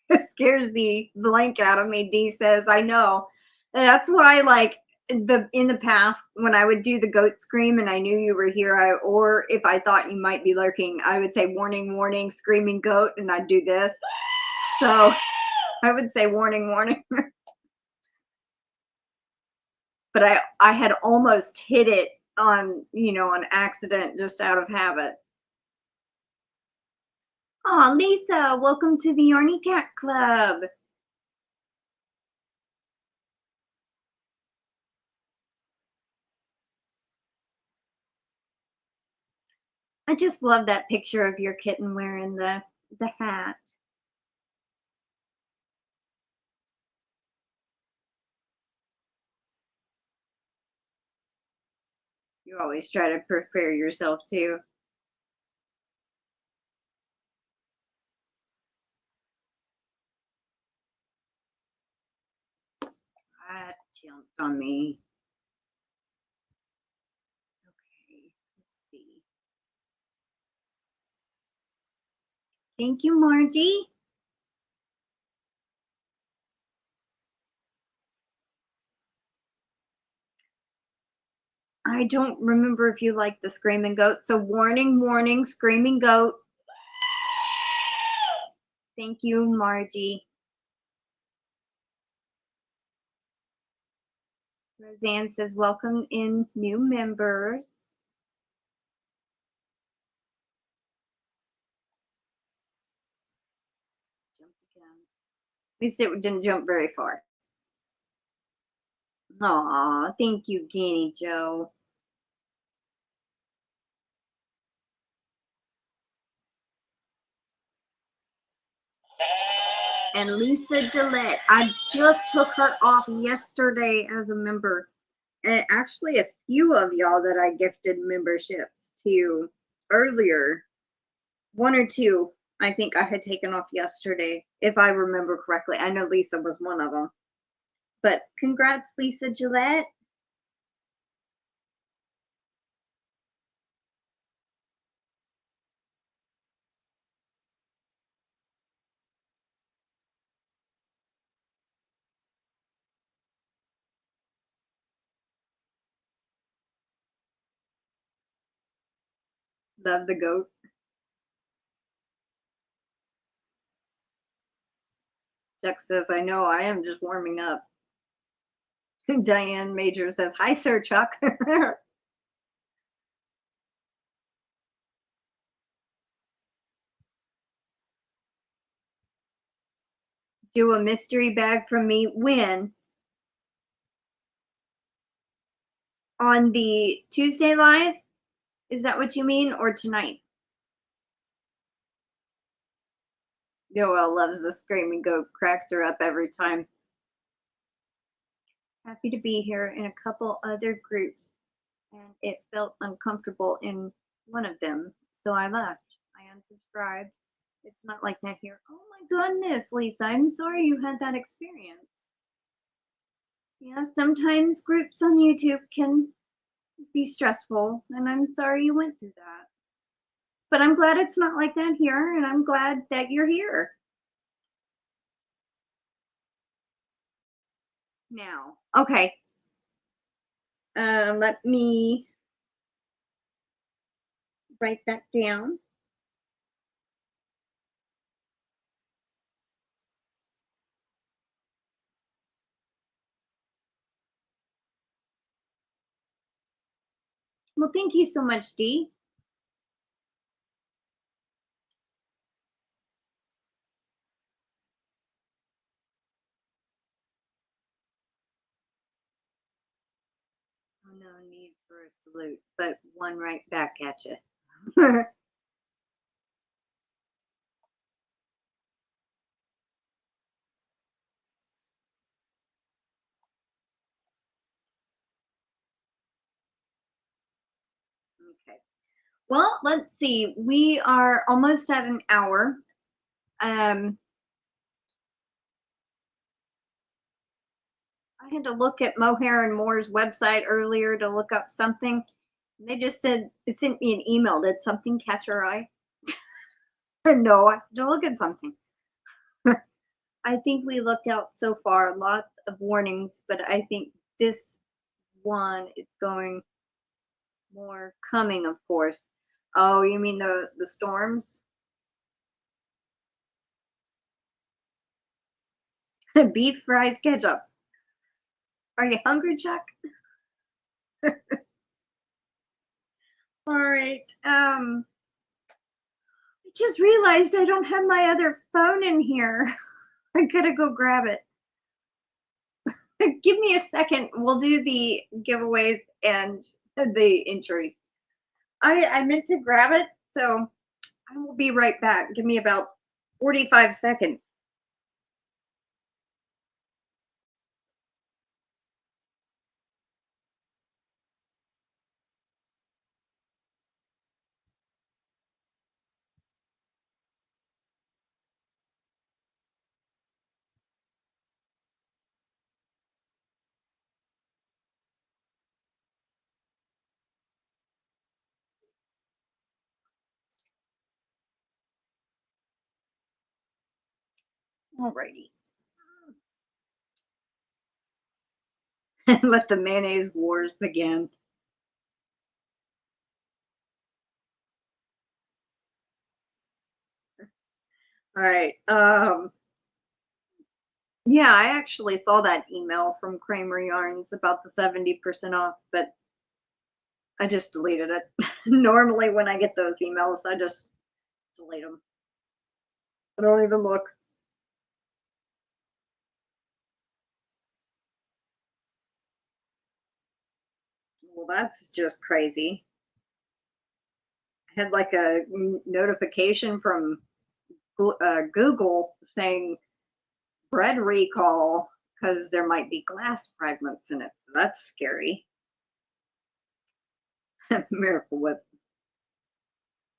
It scares the blank out of me. Dee says, I know. And that's why, like, in the past, when I would do the goat scream and I knew you were here, or if I thought you might be lurking, I would say warning, warning, screaming goat, and I'd do this. So I would say warning, warning. But I had almost hit it on, on accident, just out of habit. Oh, Lisa, welcome to the Yarny Cat Club. I just love that picture of your kitten wearing the hat. You always try to prepare yourself too. That jumped on me. Okay, let's see. Thank you, Margie. I don't remember if you like the screaming goat. So warning, warning, screaming goat. Thank you, Margie. Roseann says, welcome in new members. Jumped again. At least it didn't jump very far. Aw, thank you, GanniJo. And Lisa Gillette, I just took her off yesterday as a member. And actually, a few of y'all that I gifted memberships to earlier, one or two, I think I had taken off yesterday, if I remember correctly. I know Lisa was one of them. But congrats, Lisa Gillette. Love the goat. Chuck says, I know, I am just warming up. Diane Major says, hi, Sir Chuck. Do a mystery bag from me. When? On the Tuesday live? Is that what you mean? Or tonight? Noel loves the screaming goat, cracks her up every time. Happy to be here in a couple other groups, and it felt uncomfortable in one of them, so I left. I unsubscribed. It's not like that here. Oh my goodness, Lisa, I'm sorry you had that experience. Yeah, sometimes groups on YouTube can be stressful, and I'm sorry you went through that. But I'm glad it's not like that here, and I'm glad that you're here. Now, okay. Let me write that down. Well, thank you so much, Dee. No need for a salute, but one right back at you. Okay. Well, let's see. We are almost at an hour. I had to look at Mohair and Moore's website earlier to look up something. They just said it sent me an email. Did something catch our eye? No, I have to look at something. I think we looked out so far, lots of warnings, but I think this one is going more coming, of course. Oh, you mean the storms? Beef fries ketchup. Are you hungry, Chuck? All right. I just realized I don't have my other phone in here. I gotta go grab it. Give me a second. We'll do the giveaways and the entries. I meant to grab it, so I will be right back. Give me about 45 seconds. Alrighty. Let the mayonnaise wars begin. All right. Yeah, I actually saw that email from Kramer Yarns about the 70% off, but I just deleted it. Normally, when I get those emails, I just delete them. I don't even look. Well, that's just crazy. I had like a notification from Google saying bread recall because there might be glass fragments in it. So that's scary. Miracle Whip.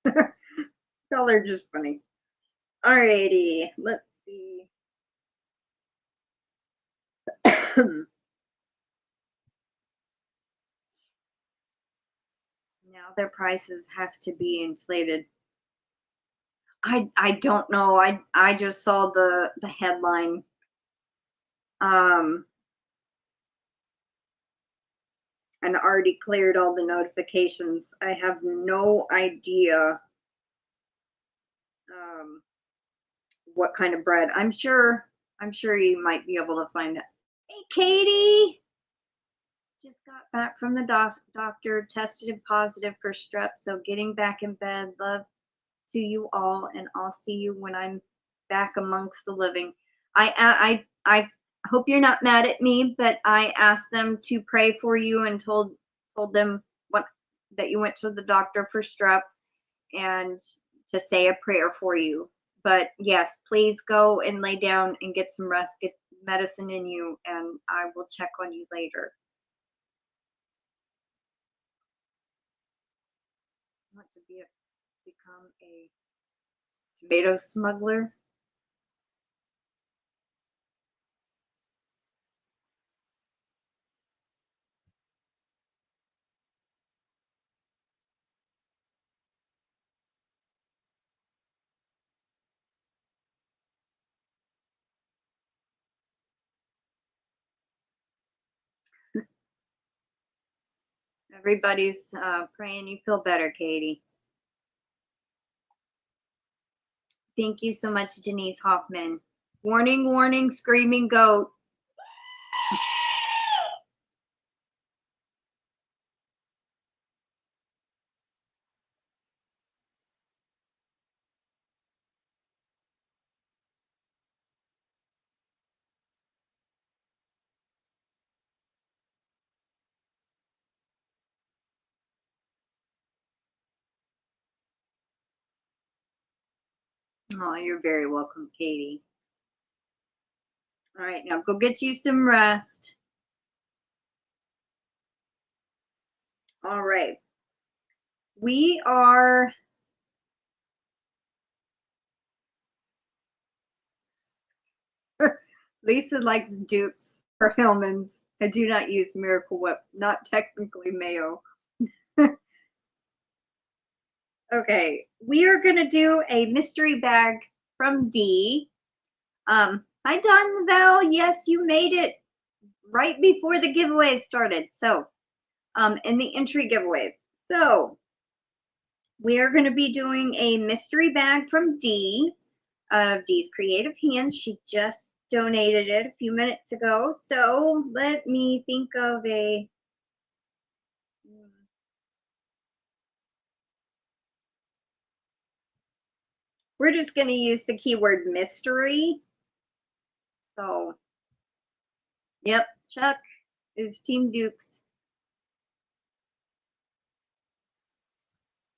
Y'all are just funny. Alrighty, let's see. Now their prices have to be inflated. I don't know. I just saw the headline. And already cleared all the notifications. I have no idea what kind of bread. I'm sure you might be able to find it. Hey, Katie. just got back from the doctor, tested positive for strep, so getting back in bed. Love to you all, and I'll see you when I'm back amongst the living. I hope you're not mad at me, but I asked them to pray for you and told them what that you went to the doctor for strep and to say a prayer for you. But yes, please go and lay down and get some rest, get medicine in you, and I will check on you later. I want to become a tomato smuggler. Everybody's praying you feel better, Katie. Thank you so much, Denise Hoffmann. Warning, warning, screaming goat. Oh, you're very welcome, Katie. All right, now go get you some rest. All right. We are Lisa likes dupes or Hellmann's. I do not use Miracle Whip, not technically mayo. Okay, we are gonna do a mystery bag from Dee. Hi Don Val, yes, you made it right before the giveaways started. So, in the entry giveaways. So, we are gonna be doing a mystery bag from Dee of Dee's Creative Hands. She just donated it a few minutes ago. So let me think of a we're just going to use the keyword mystery. So, yep, Chuck is Team Dukes.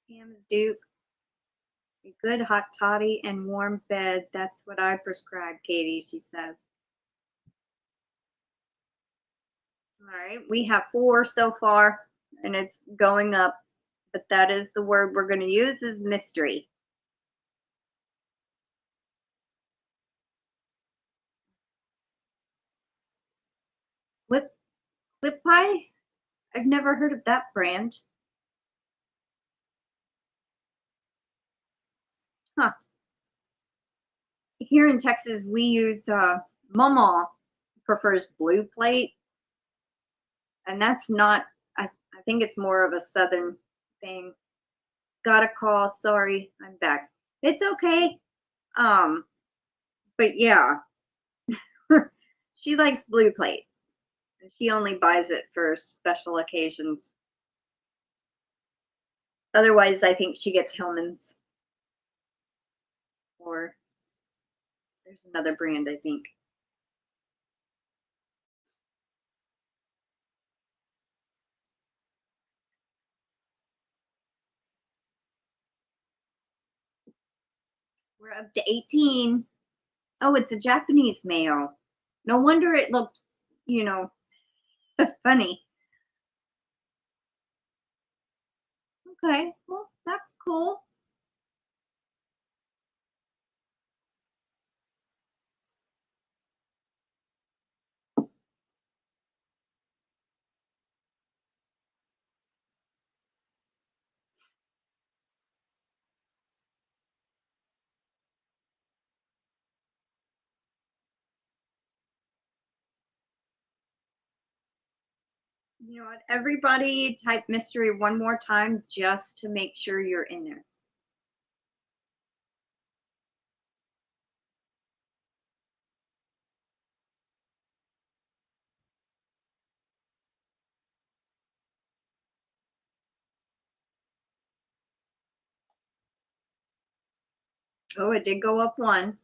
Pam is Dukes. A good hot toddy and warm bed. That's what I prescribe, Katie, she says. All right, we have 4 so far, and it's going up. But that is the word we're going to use is mystery. Whip pie? I've never heard of that brand. Huh. Here in Texas, we use Mama prefers blue plate, and that's not. I think it's more of a southern thing. Got a call. Sorry, I'm back. It's okay. But yeah, she likes blue plate. She only buys it for special occasions. Otherwise, I think she gets Hellmann's. Or there's another brand, I think. We're up to 18. Oh, it's a Japanese mayo. No wonder it looked, funny. Okay, well, that's cool. You know what? Everybody type mystery one more time just to make sure you're in there. Oh, it did go up one.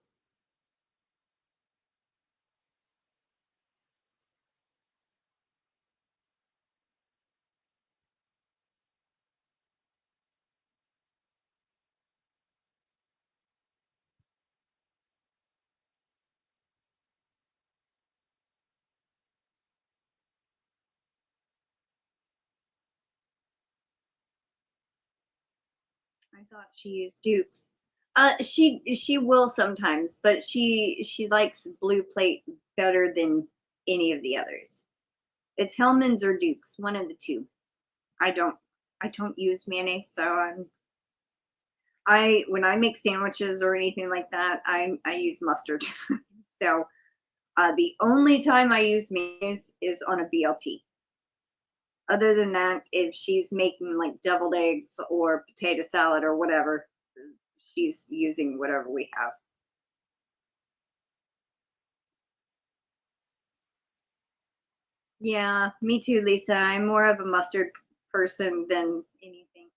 I thought she used Dukes. She will sometimes, but she likes blue plate better than any of the others. It's Hellman's or Dukes, one of the two. I don't use mayonnaise, so I when I make sandwiches or anything like that, I use mustard. So the only time I use mayonnaise is on a BLT. Other than that, if she's making like deviled eggs or potato salad or whatever, she's using whatever we have. Yeah, me too, Lisa. I'm more of a mustard person than anything.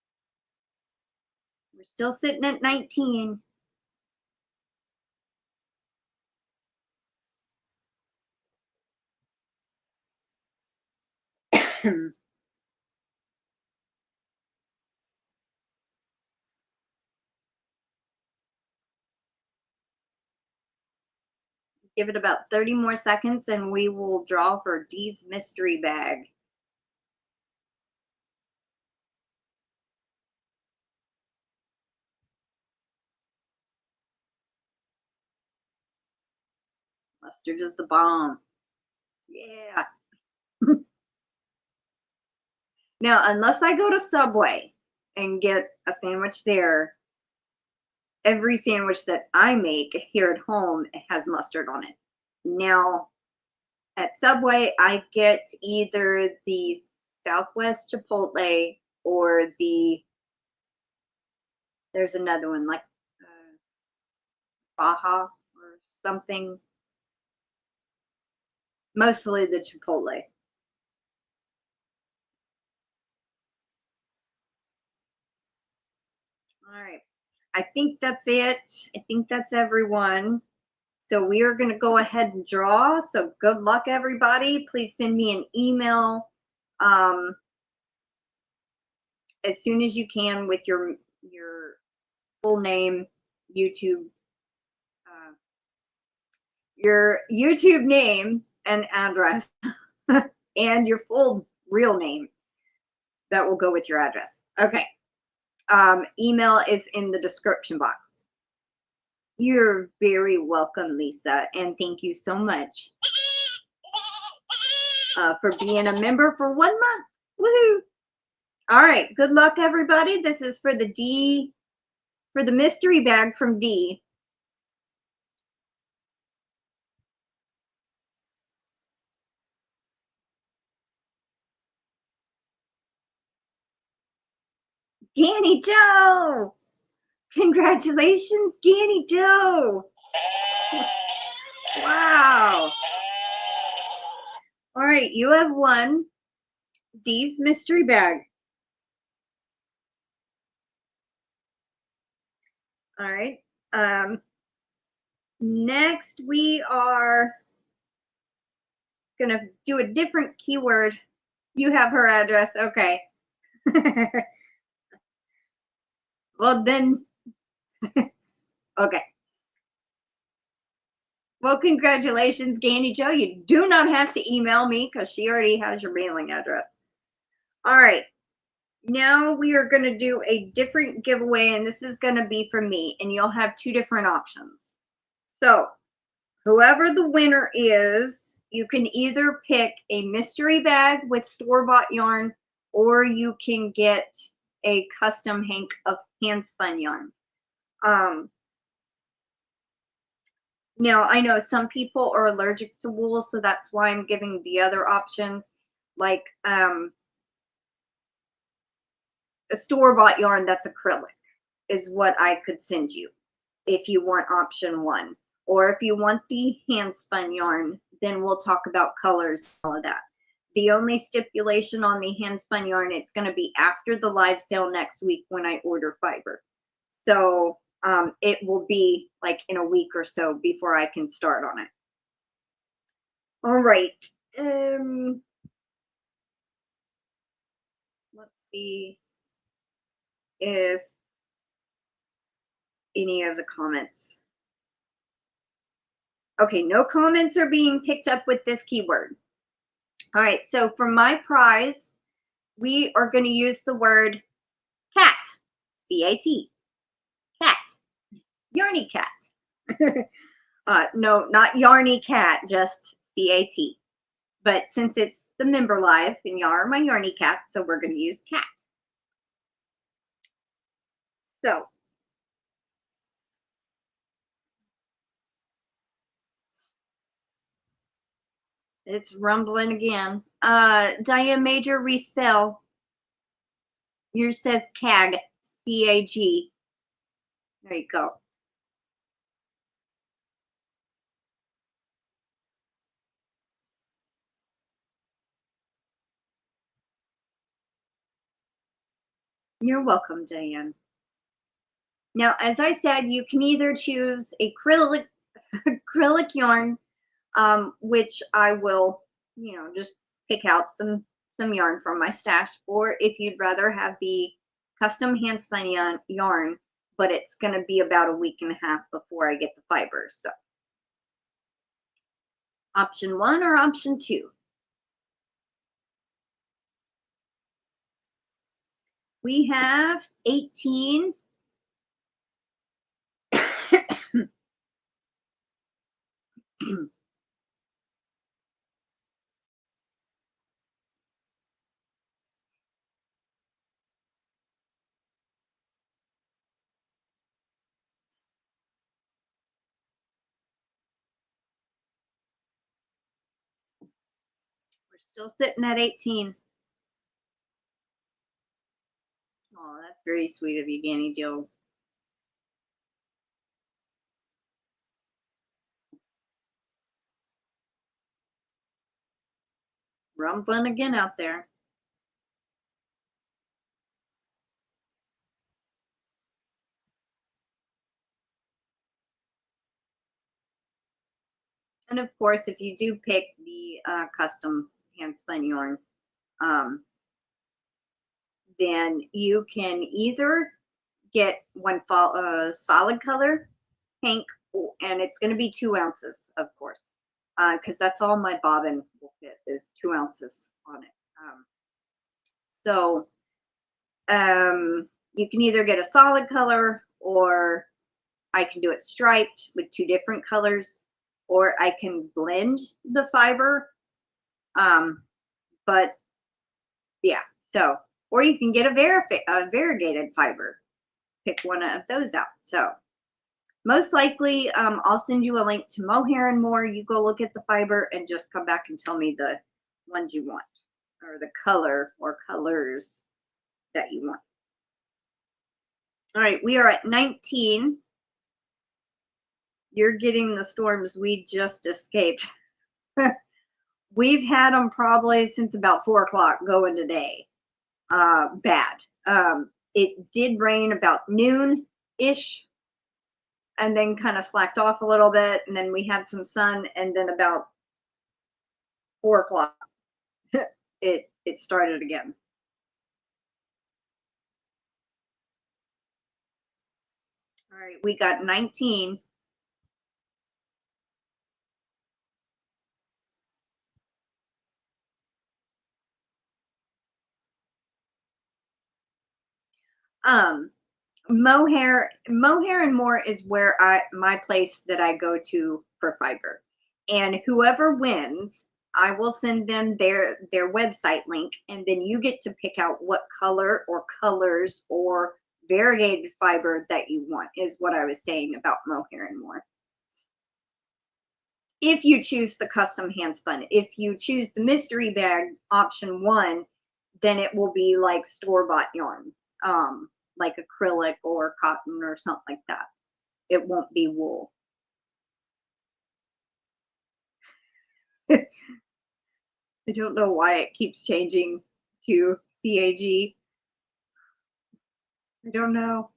We're still sitting at 19. Give it about 30 more seconds and we will draw for Dee's mystery bag. Mustard is the bomb. Yeah. Now, unless I go to Subway and get a sandwich there, every sandwich that I make here at home has mustard on it. Now, at Subway, I get either the Southwest Chipotle or there's another one like Baja or something. Mostly the Chipotle. All right. I think that's it. I think that's everyone. So we are going to go ahead and draw. So good luck, everybody. Please send me an email um, as soon as you can with your full name, YouTube, your YouTube name and address, and your full real name. That will go with your address. Okay. Email is in the description box. You're very welcome, Lisa, and thank you so much for being a member for 1 month. Woohoo! All right, good luck, everybody. This is for the mystery bag from Dee. GanniJo! Congratulations, GanniJo! Wow. All right, you have won Dee's mystery bag. All right. Next, we are going to do a different keyword. You have her address. Okay. Well, then, okay. Well, congratulations, GanniJo. You do not have to email me because she already has your mailing address. All right. Now we are going to do a different giveaway, and this is going to be for me, and you'll have two different options. So whoever the winner is, you can either pick a mystery bag with store-bought yarn, or you can get a custom hank of hand-spun yarn. Now, I know some people are allergic to wool, so that's why I'm giving the other option, like a store-bought yarn that's acrylic is what I could send you if you want option one. Or if you want the hand-spun yarn, then we'll talk about colors and all of that. The only stipulation on the hand-spun yarn, it's going to be after the live sale next week when I order fiber. So it will be like in a week or so before I can start on it. All right. Let's see if any of the comments. Okay, no comments are being picked up with this keyword. All right, so for my prize, we are going to use the word cat, C-A-T, cat, Yarny Cat. No, not Yarny Cat, just C-A-T. But since it's the member live and y'all are my Yarny Cat, so we're going to use cat. So it's rumbling again. Diane Major, respell. Yours says CAG, C-A-G. There you go. You're welcome, Diane. Now, as I said, you can either choose acrylic yarn, which I will, just pick out some yarn from my stash, or if you'd rather have the custom hand spun yarn, but it's going to be about a week and a half before I get the fibers. So option 1 or option 2? We have 18. We're still sitting at 18. Oh, that's very sweet of you, GanniJo. Rumbling again out there. And of course, if you do pick the custom hand spun yarn, then you can either get one solid color, pink, and it's going to be 2 ounces, of course, because that's all my bobbin will fit is 2 ounces on it. So you can either get a solid color, or I can do it striped with 2 different colors, or I can blend the fiber. But yeah, so, or you can get a variegated fiber. Pick one of those out. So most likely, I'll send you a link to Mohair and More. You go look at the fiber and just come back and tell me the ones you want, or the color or colors that you want. All right, we are at 19. You're getting the storms we just escaped. We've had them probably since about 4 o'clock going today. Bad. It did rain about noon-ish, and then kind of slacked off a little bit, and then we had some sun, and then about 4 o'clock, it started again. All right, we got 19. Mohair and More is where my place that I go to for fiber, and whoever wins, I will send them their website link, and then you get to pick out what color or colors or variegated fiber that you want, is what I was saying about Mohair and More. If you choose the custom hand spun, if you choose the mystery bag option 1, then it will be like store-bought yarn, like acrylic or cotton or something like that. It won't be wool. I don't know why it keeps changing to CAG. I don't know.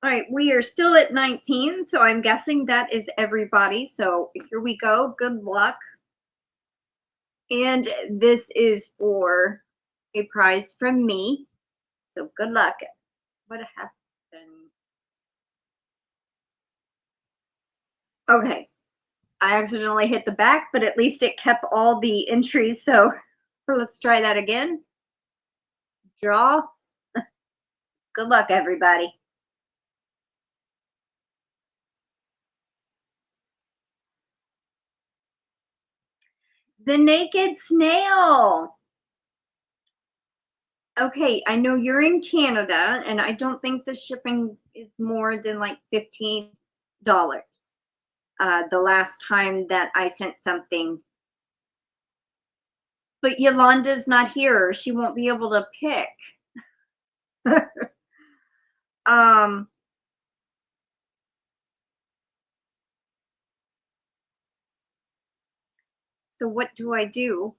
All right, we are still at 19, so I'm guessing that is everybody. So here we go. Good luck. And this is for a prize from me. So good luck. What happened? Okay. I accidentally hit the back, but at least it kept all the entries. So let's try that again. Draw. Good luck, everybody. The Naked Snail. Okay, I know you're in Canada, and I don't think the shipping is more than like $15. The last time that I sent something. But Yolanda's not here. She won't be able to pick. um, so what do I do?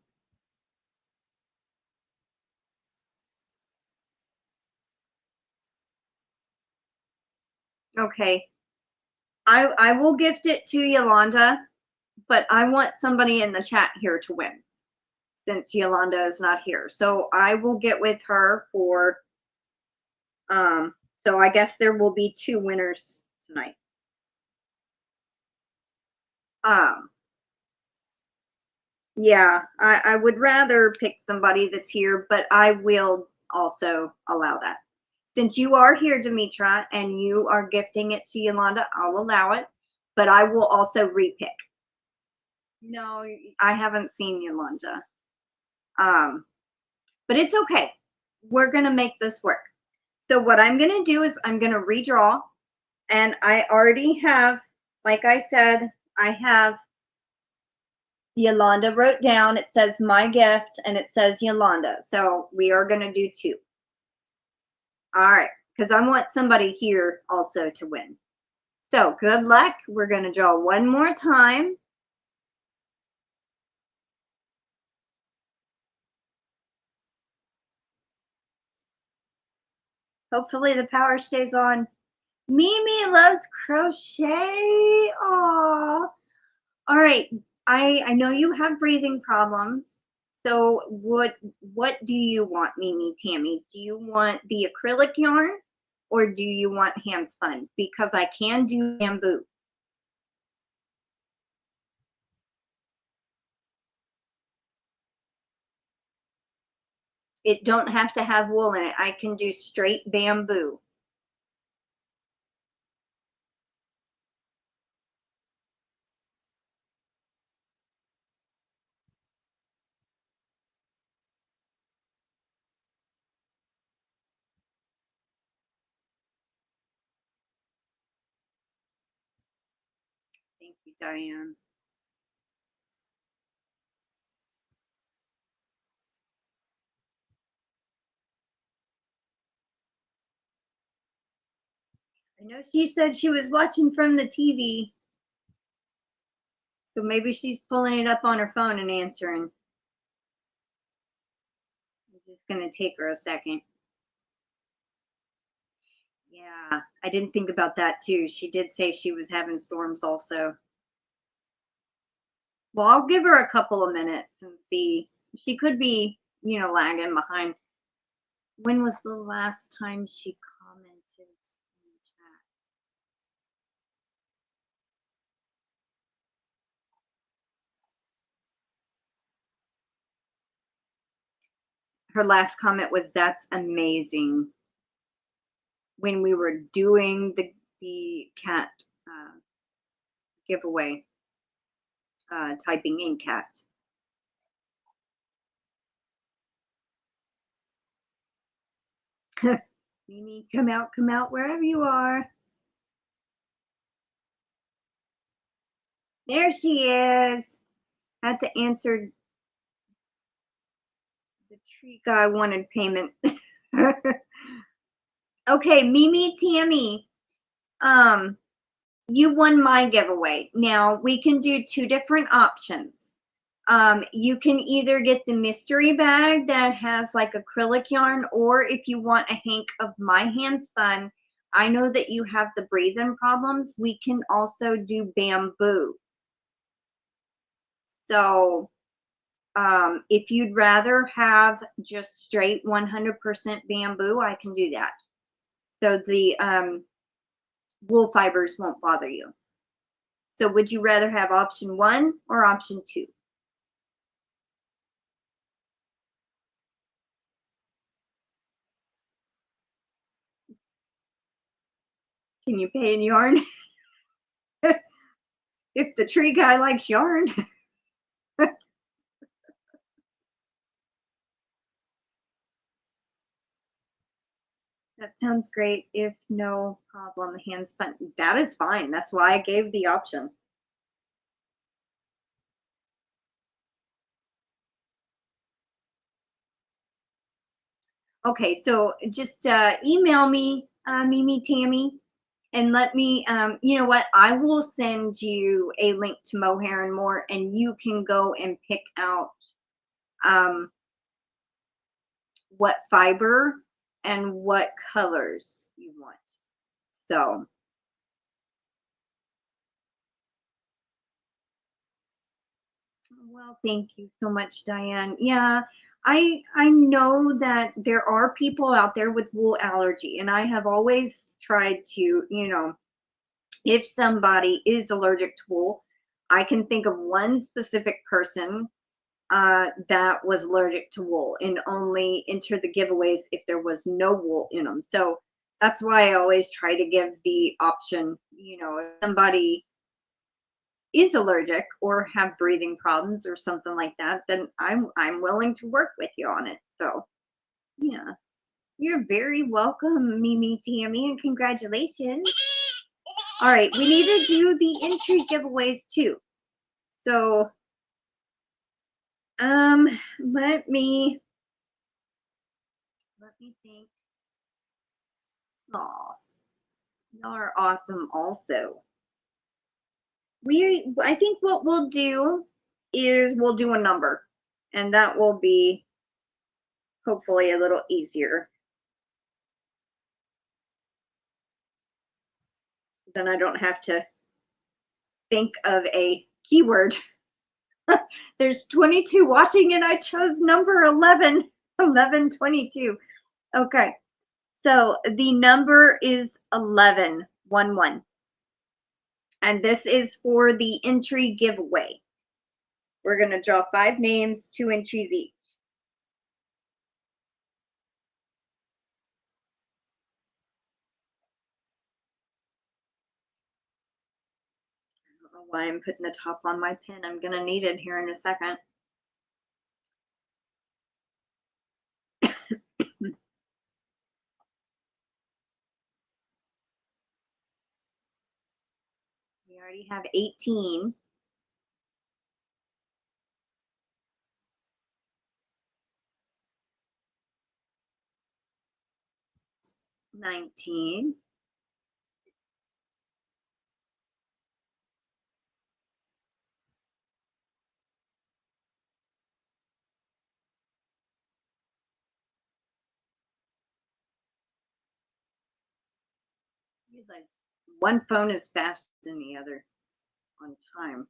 Okay. I will gift it to Yolanda, but I want somebody in the chat here to win since Yolanda is not here. So I will get with her for so I guess there will be 2 winners tonight. Yeah, I would rather pick somebody that's here, but I will also allow that. Since you are here, Demetra, and you are gifting it to Yolanda, I'll allow it, but I will also repick. No, I haven't seen Yolanda. But it's okay. We're going to make this work. So what I'm going to do is I'm going to redraw, and I already have, like I said, I have Yolanda wrote down, it says my gift, and it says Yolanda. So we are going to do 2. All right, because I want somebody here also to win. So good luck. We're going to draw one more time. Hopefully the power stays on. Mimi loves crochet. Oh, all right. I know you have breathing problems. So what do you want, Mimi, Tammy? Do you want the acrylic yarn or do you want hand spun? Because I can do bamboo. It don't have to have wool in it. I can do straight bamboo. Thank you, Diane. I know she said she was watching from the TV. So maybe she's pulling it up on her phone and answering. It's just going to take her a second. Yeah, I didn't think about that too. She did say she was having storms also. Well, I'll give her a couple of minutes and see. She could be, lagging behind. When was the last time she commented in the chat? Her last comment was, "That's amazing." When we were doing the cat giveaway, typing in cat. Mimi, come out wherever you are. There she is. Had to answer the tree guy wanted payment. Okay, Mimi, Tammy, you won my giveaway. Now we can do 2 different options. You can either get the mystery bag that has like acrylic yarn, or if you want a hank of my hand spun, I know that you have the breathing problems. We can also do bamboo. So if you'd rather have just straight 100% bamboo, I can do that. So the wool fibers won't bother you. So would you rather have option 1 or option 2? Can you pay in yarn? If the tree guy likes yarn. That sounds great. If no problem, hand spun. That is fine. That's why I gave the option. Okay, so just email me, Mimi Tammy, and let me, you know what? I will send you a link to Mohair and More, and you can go and pick out what fiber and what colors you want. So, well, thank you so much, Diane. Yeah, I know that there are people out there with wool allergy, and I have always tried to, you know, if somebody is allergic to wool, I can think of one specific person that was allergic to wool and only enter the giveaways if there was no wool in them. So that's why I always try to give the option, you know, if somebody is allergic or have breathing problems or something like that, then I'm willing to work with you on it. So yeah, you're very welcome, Mimi Tammy, and congratulations. All right, we need to do the entry giveaways too. So um let me think. Aw, y'all are awesome also. I think what we'll do is we'll do a number, and that will be hopefully a little easier. Then I don't have to think of a keyword. There's 22 watching and I chose number 11, 1122. Okay, so the number is 11, 11. And this is for the entry giveaway. We're going to draw 5 names, 2 entries each. I don't know why I'm putting the top on my pen. I'm going to need it here in a second. We already have 18. 19. Realize one phone is faster than the other on time.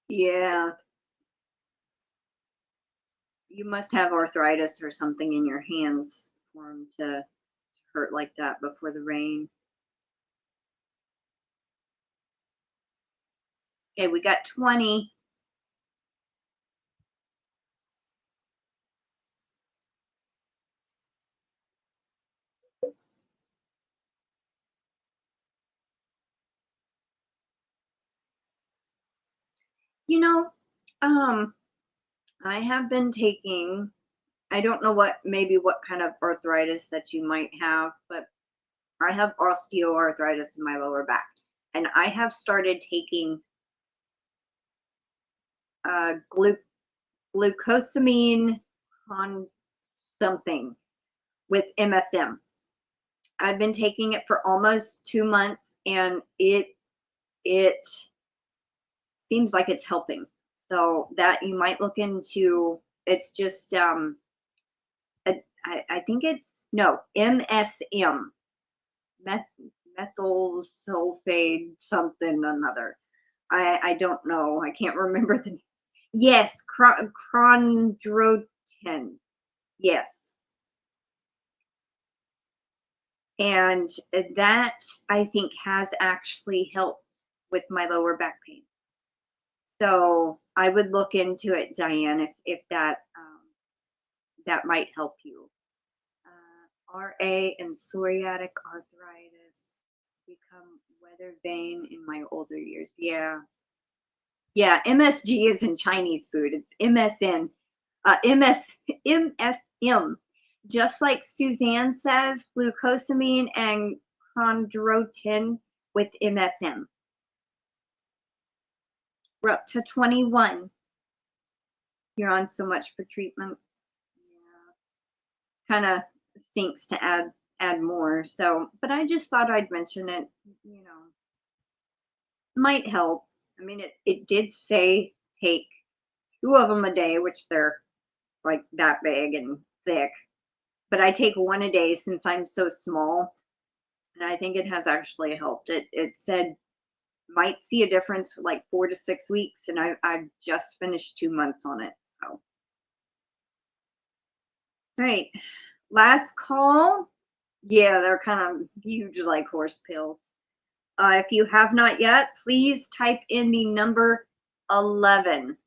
Yeah, you must have arthritis or something in your hands for them to hurt like that before the rain. Okay, we got 20. You know, I have been taking, I don't know maybe what kind of arthritis that you might have, but I have osteoarthritis in my lower back. And I have started taking glucosamine on something with MSM. I've been taking it for almost 2 months, and it seems like it's helping. So that you might look into. It's just I think it's no MSM, meth, methyl sulfate something another. I don't know. I can't remember the. Yes, chondrotin. Yes, and that I think has actually helped with my lower back pain. So I would look into it, Diane, if that that might help you. RA and psoriatic arthritis become weather vane in my older years. Yeah. Yeah, MSG is in Chinese food. It's MSN, MSM. Just like Suzanne says, glucosamine and chondroitin with MSM. We're up to 21. You're on so much for treatments. Yeah. Kind of stinks to add more. So, but I just thought I'd mention it, you know. Might help. I mean, it did say take 2 of them a day, which they're like that big and thick. But I take 1 a day since I'm so small, and I think it has actually helped. It said might see a difference for like 4 to 6 weeks, and I've just finished 2 months on it. So, right, last call. Yeah, they're kind of huge, like horse pills. If you have not yet, please type in the number 11.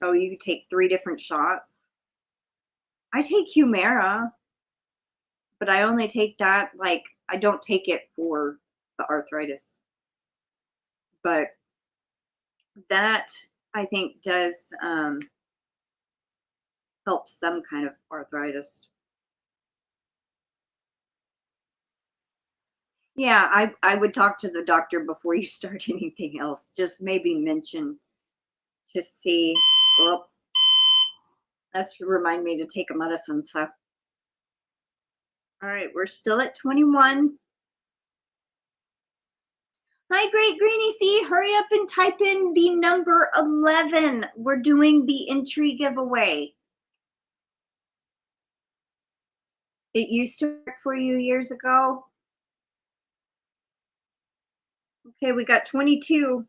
Oh, you take 3 different shots. I take Humira, but I only take that, like, I don't take it for the arthritis. But that I think does help some kind of arthritis. Yeah, I would talk to the doctor before you start anything else. Just maybe mention to see. Well, that's to remind me to take a medicine. So, all right, we're still at 21. Hi, Great Granny C. Hurry up and type in the number 11. We're doing the entry giveaway. It used to work for you years ago. Okay, we got 22.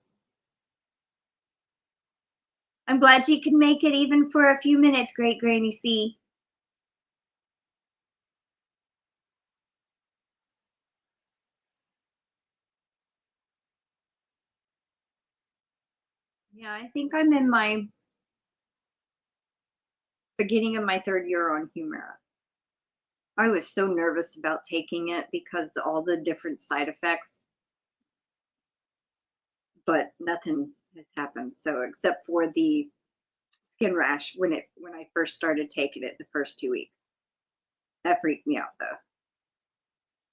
I'm glad you could make it even for a few minutes, Great Granny C. Yeah, I think I'm in my beginning of my 3rd year on Humira. I was so nervous about taking it because all the different side effects, but nothing has happened. So except for the skin rash when I first started taking it the first 2 weeks. That freaked me out though.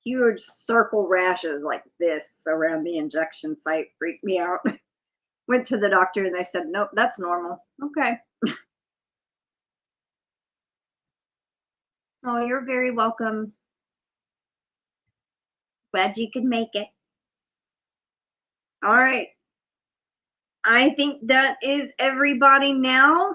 Huge circle rashes like this around the injection site freaked me out. Went to the doctor and they said, nope, that's normal. Okay. Oh, you're very welcome. Glad you could make it. All right. I think that is everybody now.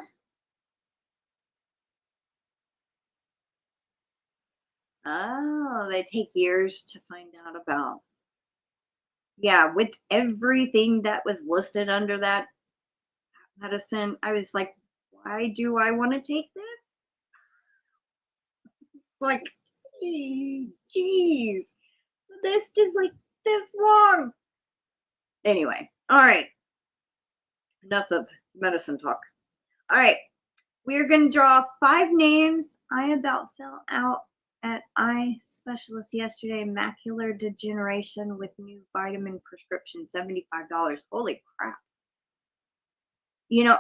Oh, they take years to find out about. Yeah, with everything that was listed under that medicine, I was like, why do I want to take this? It's like, geez, the list is like this long. Anyway, all right. Enough of medicine talk. All right. We're going to draw 5 names. I about fell out at eye specialist yesterday. Macular degeneration with new vitamin prescription, $75. Holy crap. You know,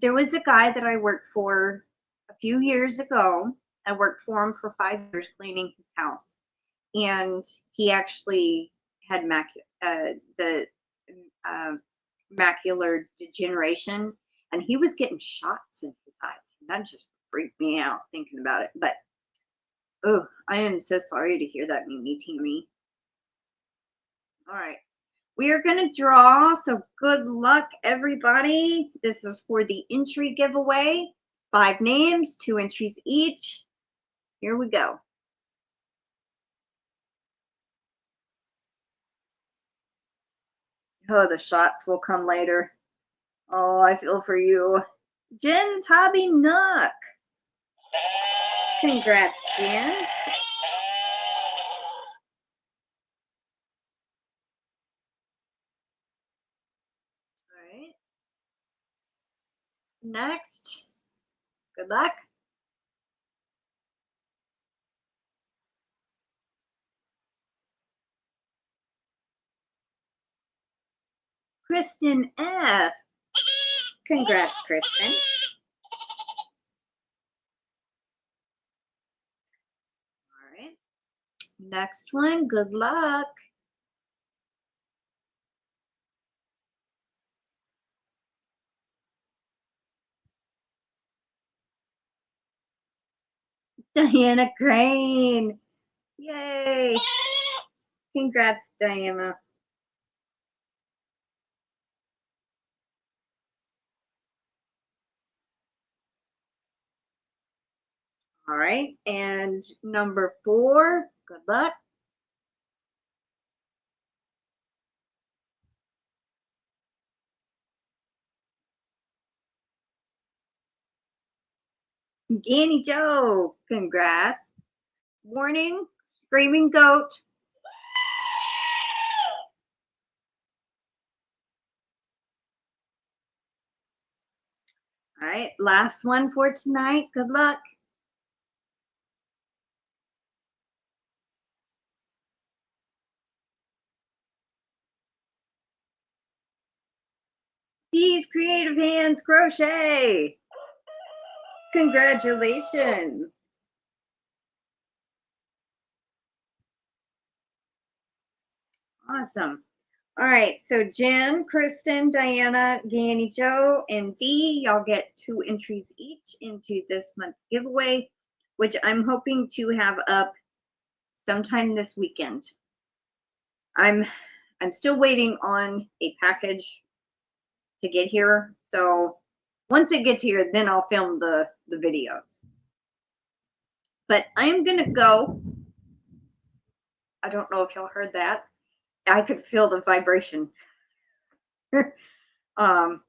there was a guy that I worked for a few years ago. I worked for him for 5 years cleaning his house. And he actually had the uh, macular degeneration, and he was getting shots in his eyes. And that just freaked me out thinking about it. But oh, I am so sorry to hear that, Mimi Tammy. All right. We are going to draw, so good luck, everybody. This is for the entry giveaway. 5 names, 2 entries each. Here we go. Oh, the shots will come later. Oh, I feel for you. Jen's Hobby Nook. Congrats, Jen. All right. Next. Good luck. Kristen F. Congrats, Kristen. All right. Next one. Good luck. Diana Crane. Yay. Congrats, Diana. All right. And number 4. Good luck. GanniJo. Congrats. Warning. Screaming goat. All right. Last one for tonight. Good luck. Dee's Creative Hands Crochet. Congratulations. Awesome. All right, so Jen, Kristen, Diana, GanniJo, and Dee, y'all get 2 entries each into this month's giveaway, which I'm hoping to have up sometime this weekend. I'm still waiting on a package to get here, so once it gets here, then I'll film the videos. But I'm gonna go. I don't know if y'all heard that. I could feel the vibration. I'm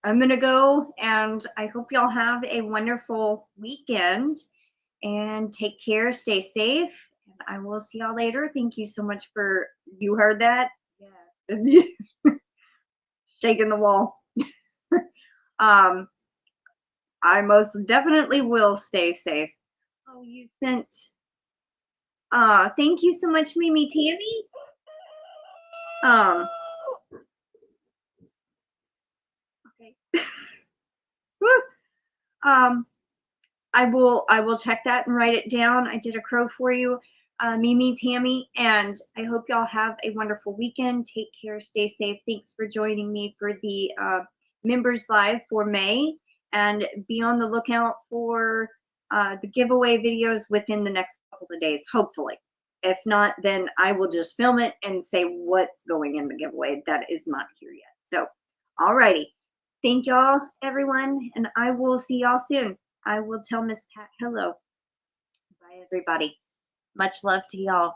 gonna go, and I hope y'all have a wonderful weekend and take care, stay safe, and I will see y'all later. Thank you so much for, you heard that? Yeah. Shaking the wall. I most definitely will stay safe. Oh, you sent, thank you so much, Mimi Tammy. Okay. I will check that and write it down. I did a crow for you, Mimi Tammy, and I hope y'all have a wonderful weekend. Take care, stay safe. Thanks for joining me for the members live for May, and be on the lookout for the giveaway videos within the next couple of days, hopefully. If not, then I will just film it and say what's going in the giveaway that is not here yet. So, alrighty. Thank y'all, everyone, and I will see y'all soon. I will tell Miss Pat hello. Bye, everybody. Much love to y'all.